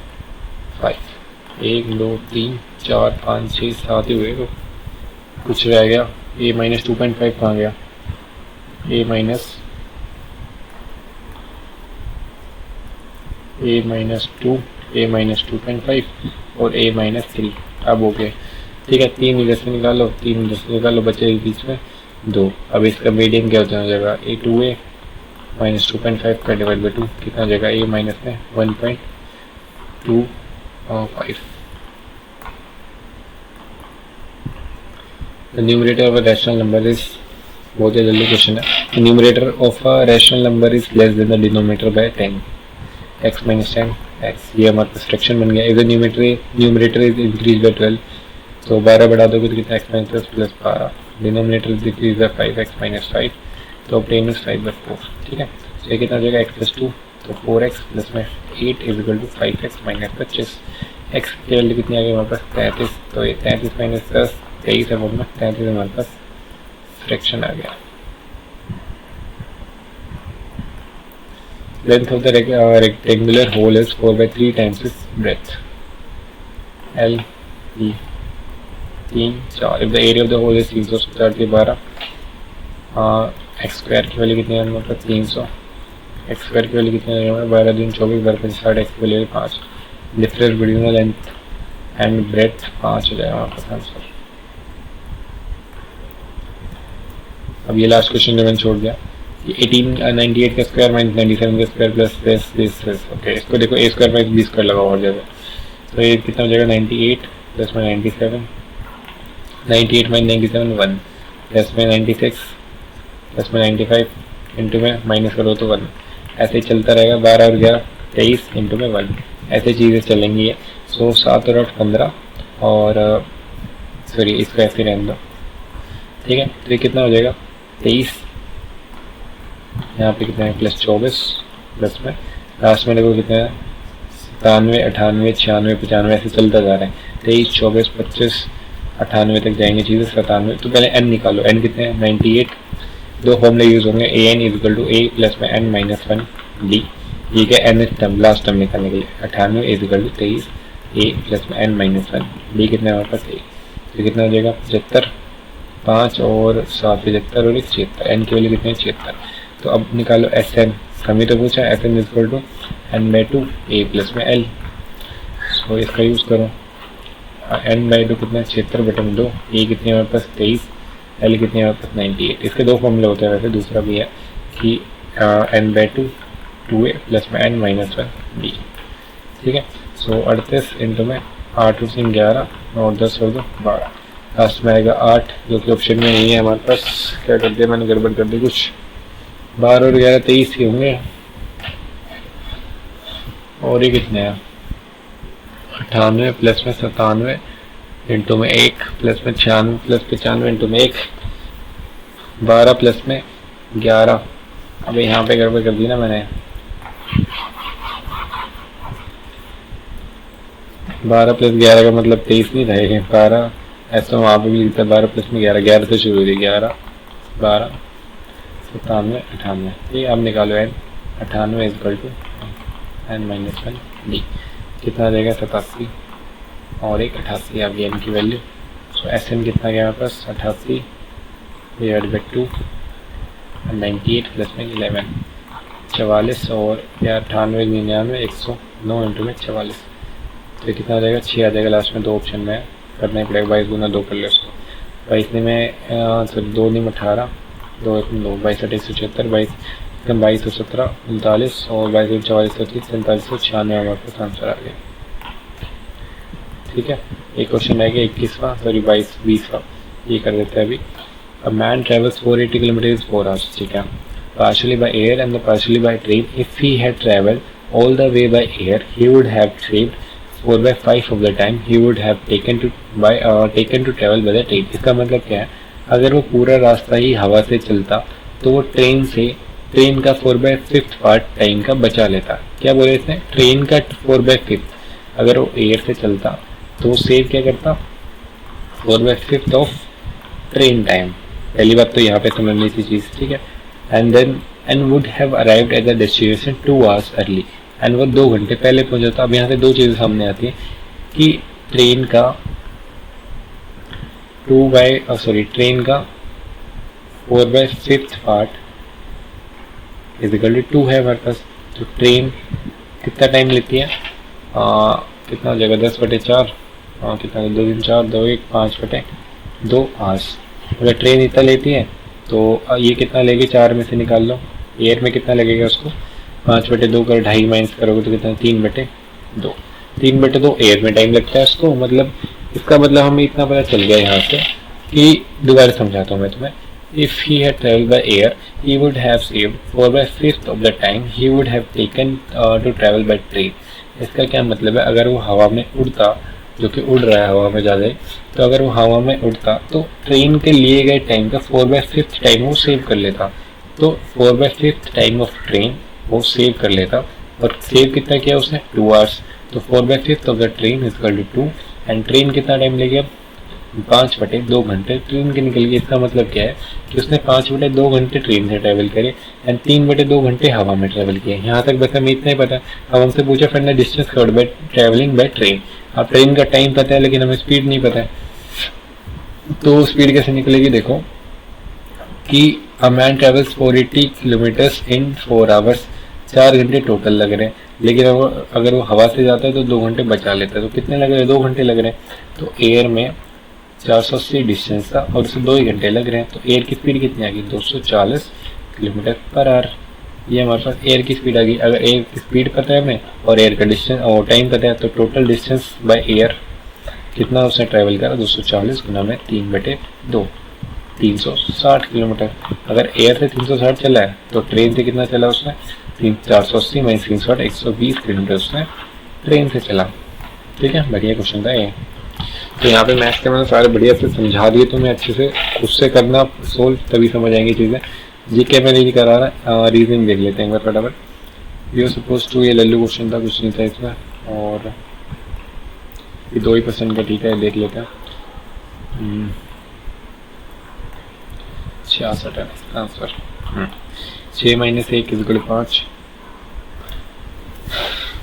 5। 1 2 3 4 5 6 7 ही हुए, तो कुछ रह गया। ए माइनस 2.5 कहाँ गया, ए माइनस 2, ए माइनस 2.5 और ए माइनस 3। अब हो गए, ठीक है। 3 इधर से निकालो, 3 इधर से निकालो, बचे बीच में 2। अब इसका मीडियन क्या हो जाएगा, A2A माइनस 2.5 का डिवाइड बाई 2 कितना हो जाएगा, ए माइनस में 1.25। The numerator of a rational number is, बहुत ही जल्दी क्वेश्चन है। The numerator of a rational number is less than the denominator by 10, x minus 10 x। ये हमारे पास फ्रैक्शन बन गया। If the numerator is increased by 12, तो 12 बढ़ा दोगे तो कितना x minus plus 12। Denominator is decrease by 5x minus 5, तो obtain is 5/4, ठीक है। तो ये कितना हो जाएगा x + 2, तो 4x प्लस में 8 = 5x माइनस 25। x की वैल्यू कितनी आ गई हमारे पास 33, तो ये 33 माइनस 10 23 है, बोलना 33 हमारे पास फ्रैक्शन आ गया। Length of the rectangular hole is 4/3 times its breadth. L E 3 4। If the area of the hole is 312 x square की वैल्यू कितनी है हमारे पास 300, x स्क्वायर की वैल्यू कितनी है हमारे 12 दूनी 24, 12 5 60, x की value 5। Difference between the length and breadth 5 हो जाएगा हमारे पास आंसर। अब ये लास्ट क्वेश्चन जो मैंने छोड़ दिया, 98 का स्क्वायर माइनस 97 का स्क्वायर प्लस दिस। ओके, इसको देखो a square minus b square लगाओ और जाएगा, तो ये कितना हो जाएगा 98 प्लस में 97, 98 माइनस 97 1, प्लस में 96 प्लस में 95, इंटू में माइनस करो तो 1, ऐसे ही चलता रहेगा। 12 और 11 23 इंटू में 1, ऐसे चीज़ें चलेंगी। सो 7 और 8 15 और सॉरी इसको ऐसे रहने दो, ठीक है। तो ये कितना हो जाएगा 23, यहाँ पे कितना है प्लस 24 प्लस में लास्ट में देखो कितना है 97 98 96 95 ऐसे चलता जा रहा है। 23 24 25 98 तक जाएंगे चीज़ें 97। तो पहले n निकालो, n कितने हैं 98। दो फॉर्मूले यूज होंगे a n equal to A plus में n माइनस 1 डी, ये क्या n टर्म लास्ट टर्म निकालने के लिए 98 इक्वल टू 23 ए प्लस में n माइनस 1 डी कितना है हमारे पास ए। तो कितना हो जाएगा 75, 5 और 7 75 और 76, n की वैल्यू कितनी है 76। तो अब निकालो एस एन, हमें तो पूछा S N equal to N by two A plus में एल। सो इसका यूज़ करो, एन बाई टू कितना है 76 बटन 2, ए कितनी है हमारे पास 23, एल कितनी है हमारे पास 98। इसके दो फॉर्मूले होते हैं वैसे, दूसरा भी है कि N by two 2a plus में एन माइनस 1 डी, ठीक है। सो 38 इंटू में 8 और 3 11 और 10 और 2 12, लास्ट में आएगा 8 जो कि ऑप्शन में नहीं है हमारे पास। क्या कर दिया मैंने, गड़बड़ कर दी कुछ। 12 और 11 23 ही होंगे और ये कितने हैं 98 प्लस में 97 इंटू में 1 प्लस में 96 प्लस 95 इंटू में 1, 12 प्लस में 11। अब यहाँ पे गड़बड़ कर दी ना मैंने, 12 प्लस 11 का मतलब 23 नहीं रहेगा 12, ऐसा वहाँ पे भी लिखता है 12 प्लस में 11, 11 से शुरू हुई 11 12 97 98। ठीक है, अब निकालो N 98 equal to N minus 1 D, कितना देगा 87 और एक 88 आ गई एन की वैल्यू। सो एस एन कितना गया हमारे पास 88 डिवाइड बाई 2 98 प्लस में 11 44 और 98 99 109 इंटू में 44, तो कितना आ जाएगा 6 आ जाएगा। लास्ट में दो ऑप्शन में करना ही पड़ेगा, 22 गुना 2 कर ले उसको, 22 में सॉरी 2 नहीं 18 2 2 22 176 22 और 17 39 और 22 44 30 47 96 हमारे पास आंसर आ गया। ठीक है, एक क्वेश्चन रह गया 21वां सॉरी 20वां, ये कर देते हैं अभी। A man travels 480 kilometre 4 hours, ठीक है, partially by air and partially by train. If he had traveled all the way by air, he would have saved 4/5 of the time he would have taken to travel by the train. इसका मतलब क्या है, अगर वो पूरा रास्ता ही हवा से चलता तो वो ट्रेन का 4/5 पार्ट टाइम का बचा लेता। क्या बोले इसने, ट्रेन का 4/5 अगर वो एयर से चलता तो सेव क्या करता 4/5 ऑफ ट्रेन टाइम। पहली बात तो यहाँ पे समझनी थी चीज़, ठीक है। And would have arrived at the destination 2 hours early, and वो 2 घंटे पहले पहुंचा था। अब यहाँ से दो चीज़ें सामने आती हैं कि ट्रेन का 4/5 पार्ट इज इक्वल टू 2 है हमारे पास। तो ट्रेन कितना टाइम लेती है, कितना हो जाएगा 10/4, कितना 2 दिन 4 2 1 5/2 hours। अगर ट्रेन इतना लेती है तो ये कितना लेगी 4 में से निकाल लो, एयर में कितना लगेगा उसको 5/2 कर 2.5 माइनस करोगे तो कितना 3/2, 3/2 एयर में टाइम लगता है उसको। मतलब इसका मतलब हमें इतना पता चल गया यहाँ से कि दोबारा समझाता हूँ मैं तुम्हें। If he had traveled by air, he would have saved 4/5 of the time he would have taken to travel by train. इसका क्या मतलब है, अगर वो हवा में उड़ता, जो कि उड़ रहा है हवा में ज़्यादा, तो अगर वो हवा में उड़ता तो ट्रेन के लिए गए टाइम का 4/5 टाइम वो सेव कर लेता। तो 4/5 टाइम ऑफ ट्रेन वो सेव कर लेता, और सेव कितना किया उसने 2 hours। तो 4/5 of the train is equal to 2, and train कितना टाइम लेगी अब 5/2 घंटे ट्रेन के निकल गई। इसका मतलब क्या है कि उसने 5/2 घंटे ट्रेन से ट्रैवल करे एंड 3/2 घंटे हवा में ट्रैवल किए। यहाँ तक बस हमें इतना ही पता है। अब हमसे पूछा find the distance covered by travelling by train. अब ट्रेन का टाइम पता है लेकिन हमें स्पीड नहीं पता है, तो स्पीड कैसे निकलेगी, देखो कि a man travels 480 kilometres in 4 hours, 4 घंटे टोटल लग रहे हैं। लेकिन अगर वो हवा से जाता है तो 2 घंटे बचा लेता है, तो कितने लग रहे हैं 2 घंटे लग रहे हैं। तो एयर में 480 डिस्टेंस था और उसे 2 ही घंटे लग रहे हैं, तो एयर की स्पीड कितनी आ गई 240 किलोमीटर पर आवर। ये हमारे पास एयर की स्पीड आ गई। अगर एयर की स्पीड पता है हमें और एयर का डिस्टेंस और टाइम पता है, तो टोटल डिस्टेंस बाय एयर कितना उसने ट्रैवल करा 240 गुना में 3/2। 360 किलोमीटर। अगर एयर से 360 चला है तो ट्रेन से कितना चला उसने? 480 माइनस 360 120 किलोमीटर उसने ट्रेन से चला। ठीक है, बढ़िया क्वेश्चन था ये। तो यहाँ पे मैथ्स के मैंने सारे बढ़िया से समझा दिए, तो मैं अच्छे से उससे करना सोल्व, तभी समझ आएंगी चीज़ें। जीके में नहीं करा रहा, रीजनिंग देख लेते हैं एक बार फटाफट। ये सपोज टू, ये लल्लू क्वेश्चन था, कुछ नहीं था इसमें, और ये 2% का, ठीक है, देख लेते हैं। 66 है आंसर। 6 माइनस 1 इजकल 5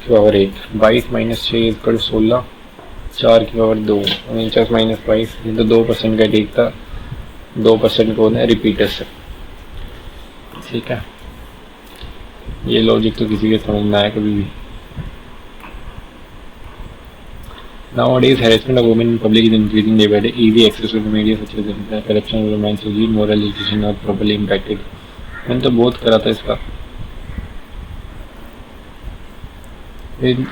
की पावर 1, 22 माइनस 6 इजकल 16, 4 की पावर 2, 49 माइनस 22। ये तो 2% का ठीक था, 2% को है रिपीटर से। ठीक है, ये लॉजिक तो किसी के समझ में आया कभी भी। Nowadays, harassment of women in public is increasing day by day. Easy access to the media such as the corruption of romance, moral education not properly impacted. मैंने तो बहुत करा था इसका।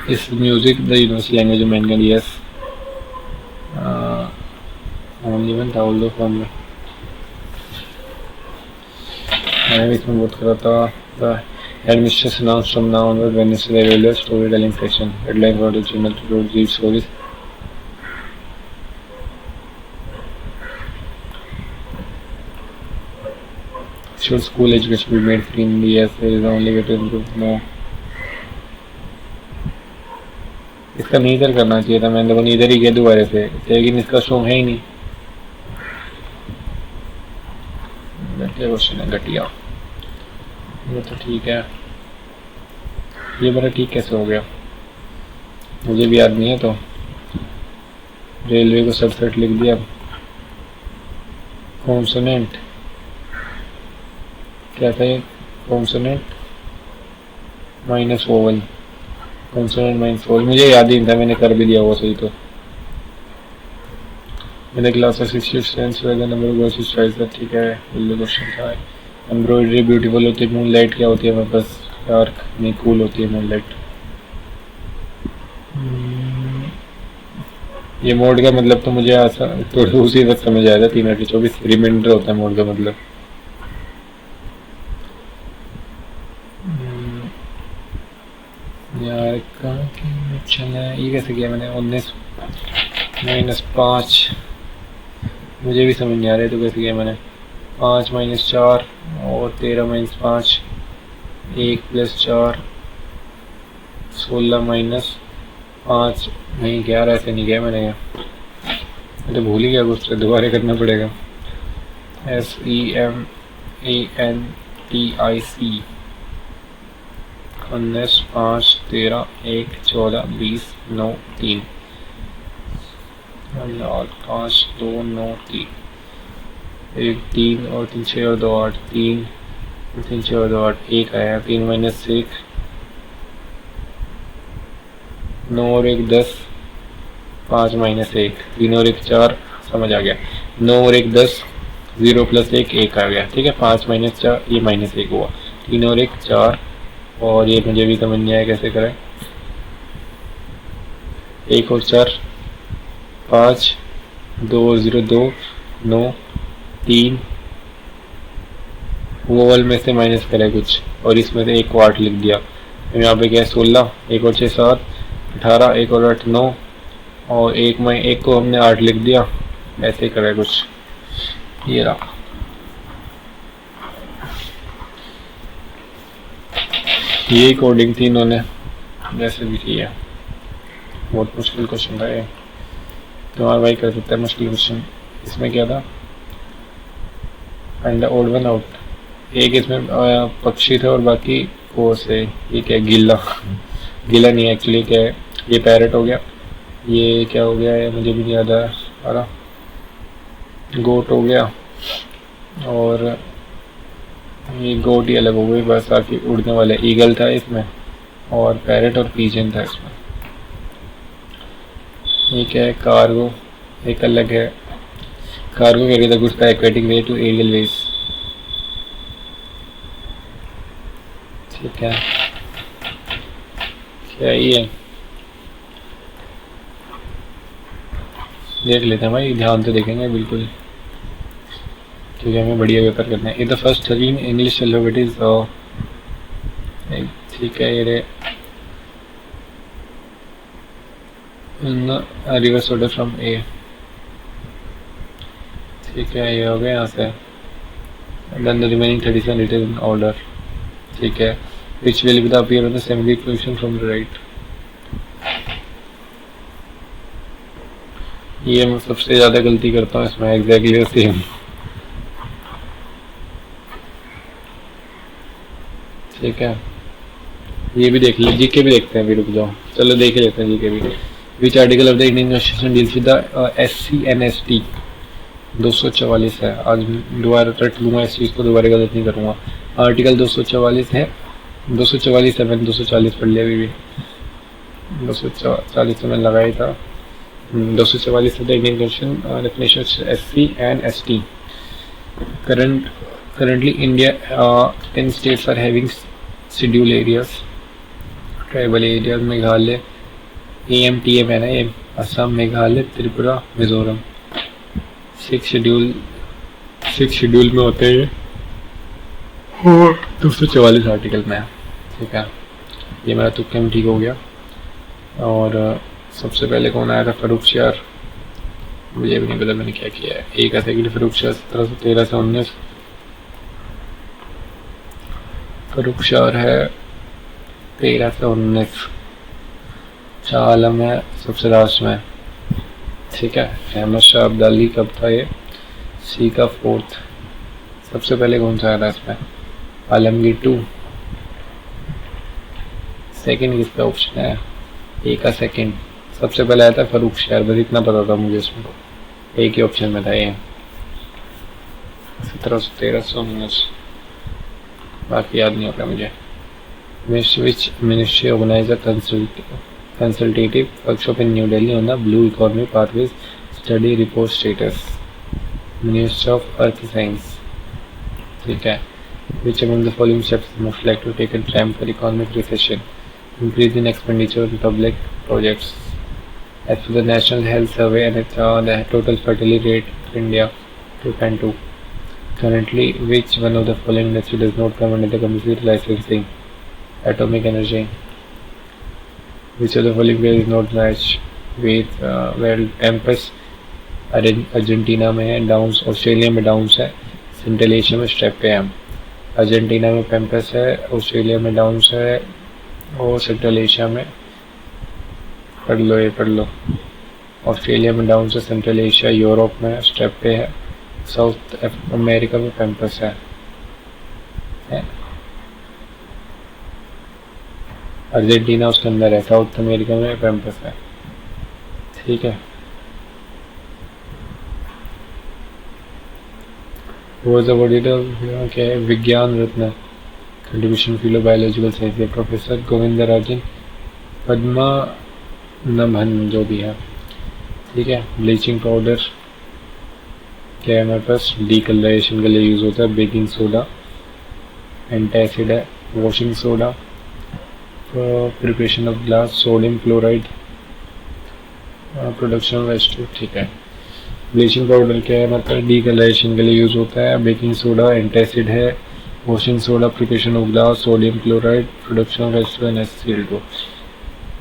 Is music the universal language of mankind? Yes. Only one था all from में। मैंने भी इसमें बहुत करा था। The headmistress announced from now onward Wednesday the regular storytelling section. Headline for the channel to read stories. Should school education be made free in India? Yes, there is the only way to improve. No. इसका नीदर करना चाहिए था, मैंने तो नीदर ही किया दोबारा से, लेकिन इसका शौक है ही नहीं। घटिया क्वेश्चन है, घटिया। ये तो ठीक है, ये बड़ा ठीक कैसे हो गया मुझे भी याद नहीं है। तो रेलवे को सबसेट लिख दिया। कॉन्सोनेंट क्या था ये? Consonant minus vowel, consonant minus vowel, मुझे याद ही नहीं था, मैंने कर भी दिया वो सही। तो मैंने क्लास में 60 स्टूडेंट्स वगैरह नंबर वर्सेस प्राइस था। ठीक है, ये क्वेश्चन था। एम्ब्रॉयडरी ब्यूटीफुल होती है, मूनलाइट क्या होती है? मेरे पास डार्क नहीं, कूल होती है मूनलाइट। ये मोड का मतलब तो मुझे थोड़ा उसी वक्त समझ आया था, 3/24 रिमाइंडर होता है मोड का मतलब। यार कहाँ की ऑप्शन है ये? कैसे किया मैंने? 19 माइनस 5, मुझे भी समझ नहीं आ रहा है तो कैसे किया मैंने? 5 माइनस 4 और 13 माइनस 5, 1 प्लस 4, 16 माइनस 5। नहीं क्या रहा, ऐसे नहीं किया मैंने, मैं तो भूल ही गया कुछ, दोबारा करना पड़ेगा। SEMANTIC 19 5 13 1 14 20 9 3 5 2 9 3 1 3 और 3 6 और 2 8 3 3 6 और 2 8 1 आया। 3 माइनस 1 9 और 1 10, 5 माइनस 1 3 और 1 4, समझ आ गया। 9 और 1 10, 0 प्लस 1 1 आ गया। ठीक है, 5 माइनस 4, ये माइनस 1 हुआ। 3 और 1 4, और ये मुझे भी समझ नहीं आया कैसे करें। 1 और 4 5, 2 और 0 2 9 3, वोवल में से माइनस करें कुछ, और इसमें से 1 को 8 लिख दिया। यहाँ पे क्या है? 16, 1 और 6 7 18, 1 और 8 9, और 1 में 1 को हमने 8 लिख दिया। ऐसे करें कुछ, ये रहा। ये कोडिंग थी इन्होंने, जैसे भी की है। बहुत मुश्किल क्वेश्चन था ये, तुम्हारा भाई कर सकता है मुश्किल क्वेश्चन। इसमें क्या था? Find the odd one out. एक इसमें पक्षी था और बाकी वो से, ये क्या है? गिल्ला। गिला नहीं एक्चुअली, क्या है ये? पैरट हो गया। ये क्या हो गया है मुझे भी नहीं याद आ रहा। गोट हो गया, और ये गोट ही अलग हो गई बस, बाकी उड़ने वाला ईगल था इसमें, और पैरट और पीजन था इसमें। ये क्या है? कार्गो, एक अलग है। Cargo carry the goods by aquatic way to aerial ways. ठीक है, क्या ही है? देख लेते हैं भाई, ध्यान से देखेंगे बिल्कुल। क्योंकि हमें बढ़िया पेपर करना है। In the first 13 English alphabet is ठीक है ये रिवर्स ऑर्डर फ्रॉम ए, ठीक है ये हो गया यहाँ से। Then the remaining 37 written in order, ठीक है। Which will be the appear on the semi equation from the right. ये मैं सबसे ज़्यादा गलती करता हूँ इसमें, एग्जैक्टली सेम। ठीक है ये भी देख लीजिए, जीके भी देखते हैं, अभी रुक जाओ, चलो देख लेते हैं जीके भी। Which article of the Indian constitution deals with the SC/NST 244 है। आज दोबारा रट लूँगा इस चीज़ को, दोबारा गलत नहीं करूँगा। आर्टिकल 244 है, 244 है, मैंने 240 पढ़ लिया अभी भी, 240 तो मैंने लगाया था। 244 of the Indian Constitution definition SC and ST. Currently India 10 states are having scheduled areas, tribal areas, Meghalaya AMTM है ना ये, असम, मेघालय, त्रिपुरा, मिजोरम। 6 शेड्यूल में होते हैं, 244 आर्टिकल में, ठीक है। ये मेरा तुक्का में ठीक हो गया। और सबसे पहले कौन आया था? फर्रुखसियार, मुझे भी नहीं पता मैंने क्या किया है। एक ऐसे कि फर्रुखसियार 1713 से 19, फर्रुखसियार है 13 से 19, शाह आलम है सबसे लास्ट में, ठीक है। अहमद शाह अब्दाली कब था ये? सी का 4th। सबसे पहले कौन सा आया था इसमें? आलमगीर 2। सेकंड किसका ऑप्शन है? ए का सेकंड। सबसे पहले आया था फर्रुखसियार, बस इतना पता था मुझे, इसमें एक ही ऑप्शन में था ये, 1713 से 19, बाकी याद नहीं होगा मुझे। Which ministry organise a consultative workshop in New Delhi on the Blue Economy Pathways Study Report Status, Ministry of Earth Science, ठीक है। Which among the following steps is most likely to take in time for economic recession? Increase in expenditure on public projects. As per the National Health Survey, and the total fertility rate of India 2.2. Currently, which one of the following industry does not come under the complete licensing? Atomic energy. Which of the following is not match with well Tempest Argentina में है, डाउन्स ऑस्ट्रेलिया में डाउन्स है, सेंट्रल एशिया में स्ट्रेपे है। अर्जेंटीना में पेम्पस है, ऑस्ट्रेलिया में डाउन्स है, और सेंट्रल एशिया में पढ़ लो, ये पढ़ लो, ऑस्ट्रेलिया में डाउन्स है, सेंट्रल एशिया यूरोप में स्ट्रेपे है, साउथ अमेरिका में पेम्पस है। अर्जेंटीना उसके अंदर है, साउथ अमेरिका में पेम्पस है, ठीक है। वो क्या है? Vigyan Ratna contribution field of biological science है प्रोफेसर गोविंदराजन पद्मनाभन, जो भी है, ठीक है। ब्लीचिंग पाउडर क्या है हमारे पास? डीकलराइजेशन के लिए यूज़ होता है। बेकिंग सोडा एंटासिड है। Washing soda preparation of glass. Sodium chloride production of ester, ठीक है। ब्लीचिंग पाउडर क्या है मतलब? डीकलराइजेशन के लिए यूज़ होता है। बेकिंग सोडा एंटासिड है। Washing soda preparation of glass. Sodium chloride production of ester and SCl2।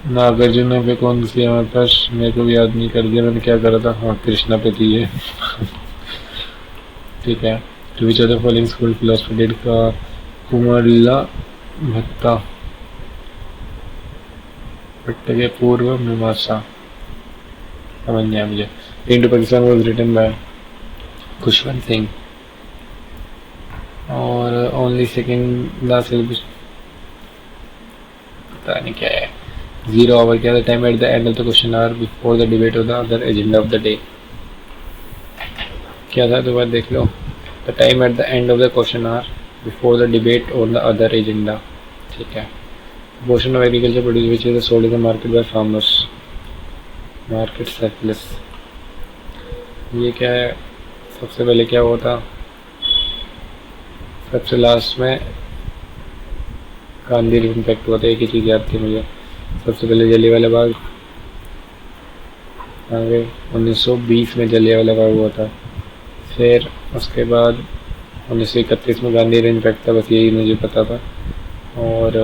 Nagarjuna पे कौन सी हमारे पास? मेरे को भी याद नहीं कर दिया मैंने, क्या करा था? हाँ कृष्णा पे थी ये ठीक है। To which other following school philosophy did का कुमारिल्ला भत्ता भट्ट के पूर्व मीमांसा, समझ नहीं आया मुझे। Indo Pakistan was written by Khushwant Singh. और ओनली सेकेंड द सिलेबस पता नहीं क्या है। 0 आवर क्या था? Time at the end of the question hour before the debate of the other agenda of the day. क्या था तो बात देख लो। The time at the end of the question hour before the debate on the other agenda, ठीक है। Portion of agriculture produce which is sold in the market by farmers, market surplus. ये क्या है? सबसे पहले क्या हुआ था? सबसे लास्ट में गांधी इम्पैक्ट हुआ था, एक ही चीज़ याद थी मुझे। सबसे पहले जलियांवाला बाग आगे 1920 में जलियांवाला बाग हुआ था। फिर उसके बाद 1931 में गांधी रेंज पैक्ट था, बस यही मुझे पता था। और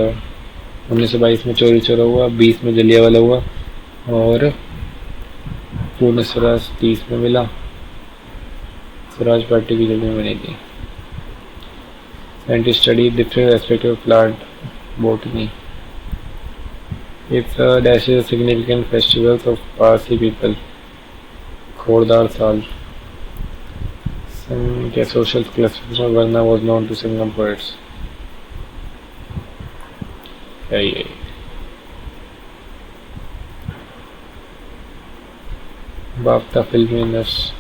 1922 में चोरी चोरा हुआ, 20 में जलियांवाला हुआ, और पूर्ण स्वराज 30 में मिला। स्वराज पार्टी की जगह बनी थी। Scientists study different aspects of plant botany. It's a dash is significant festivals of Parsi people. Khordar Sal. Some social classification of Varna was known to Singham poets. क्या ये बाफ्ता फिल्म इंडस्ट्री।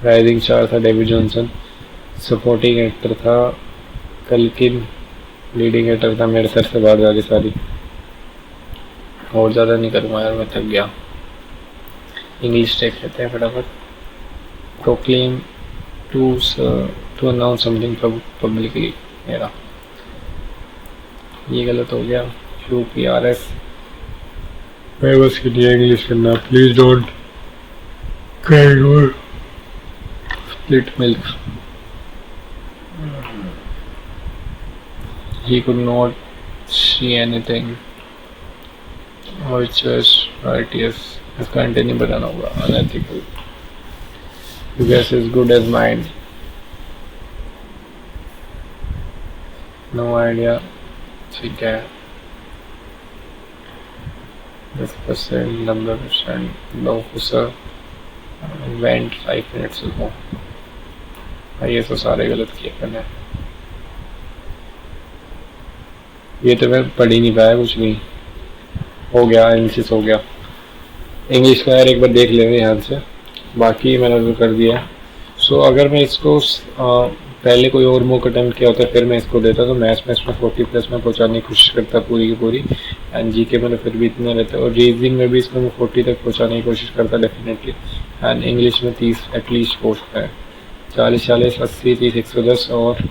राइजिंग स्टार था डेविड जॉनसन, सपोर्टिंग एक्टर था कल्किन, लीडिंग एक्टर था, मेरे सर से बात ज़्यादा सारी, और ज़्यादा नहीं करूँगा यार, मैं थक गया। इंग्लिश टेक लेते हैं फटाफट। Proclaim to announce something publicly, मेरा ये गलत हो गया। UPRS मैं बस के लिए इंग्लिश करना, प्लीज डोंट क्राई और split milk. He could not see anything which was righteous. इसका इंटेंट नहीं बताना होगा। Unethical. Your guess is good as mine. No idea. ठीक है। 10%, 90%, low officer went 5 minutes ago. ये तो सारे गलत किए मैंने। ये तो मैं पढ़ ही नहीं पाया कुछ भी। हो गया, एनालिसिस हो गया। इंग्लिश का यार एक बार देख लेंगे ध्यान से, बाकी मैंने तो कर दिया। सो अगर मैं इसको पहले कोई और मॉक अटेम्प्ट किया होता है फिर मैं इसको देता, तो मैथ्स में इसमें 40+ में पहुंचाने की कोशिश करता पूरी की पूरी, एंड जीके में फिर भी इतना रहता है, और रीजनिंग में भी इसको मैं 40 तक पहुंचाने की कोशिश करता डेफिनेटली, एंड इंग्लिश में 30 एटलीस्ट पहुँचता है। 40, 80, 30, 110 और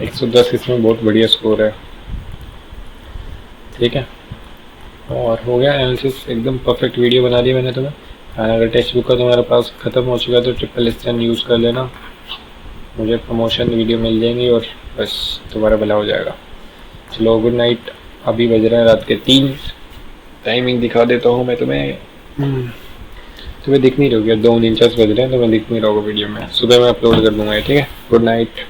110 इसमें बहुत बढ़िया स्कोर है। ठीक है, और हो गया एनालिसिस, एकदम परफेक्ट वीडियो बना दी मैंने तुम्हें। एंड अगर टेक्स्ट बुक का तुम्हारे पास ख़त्म हो चुका है तो SSN यूज़ कर लेना, मुझे प्रमोशन वीडियो मिल जाएंगी और बस तुम्हारा भला हो जाएगा। चलो गुड नाइट, अभी बज रहे हैं रात के 3। टाइमिंग दिखा देता हूँ मैं तुम्हें, तुम्हें दिख नहीं रहोगे, 2 दिन 4 बज रहे हैं, तुम्हें दिख नहीं रहोगा वीडियो में, सुबह मैं अपलोड कर दूँगा। ठीक है, गुड नाइट।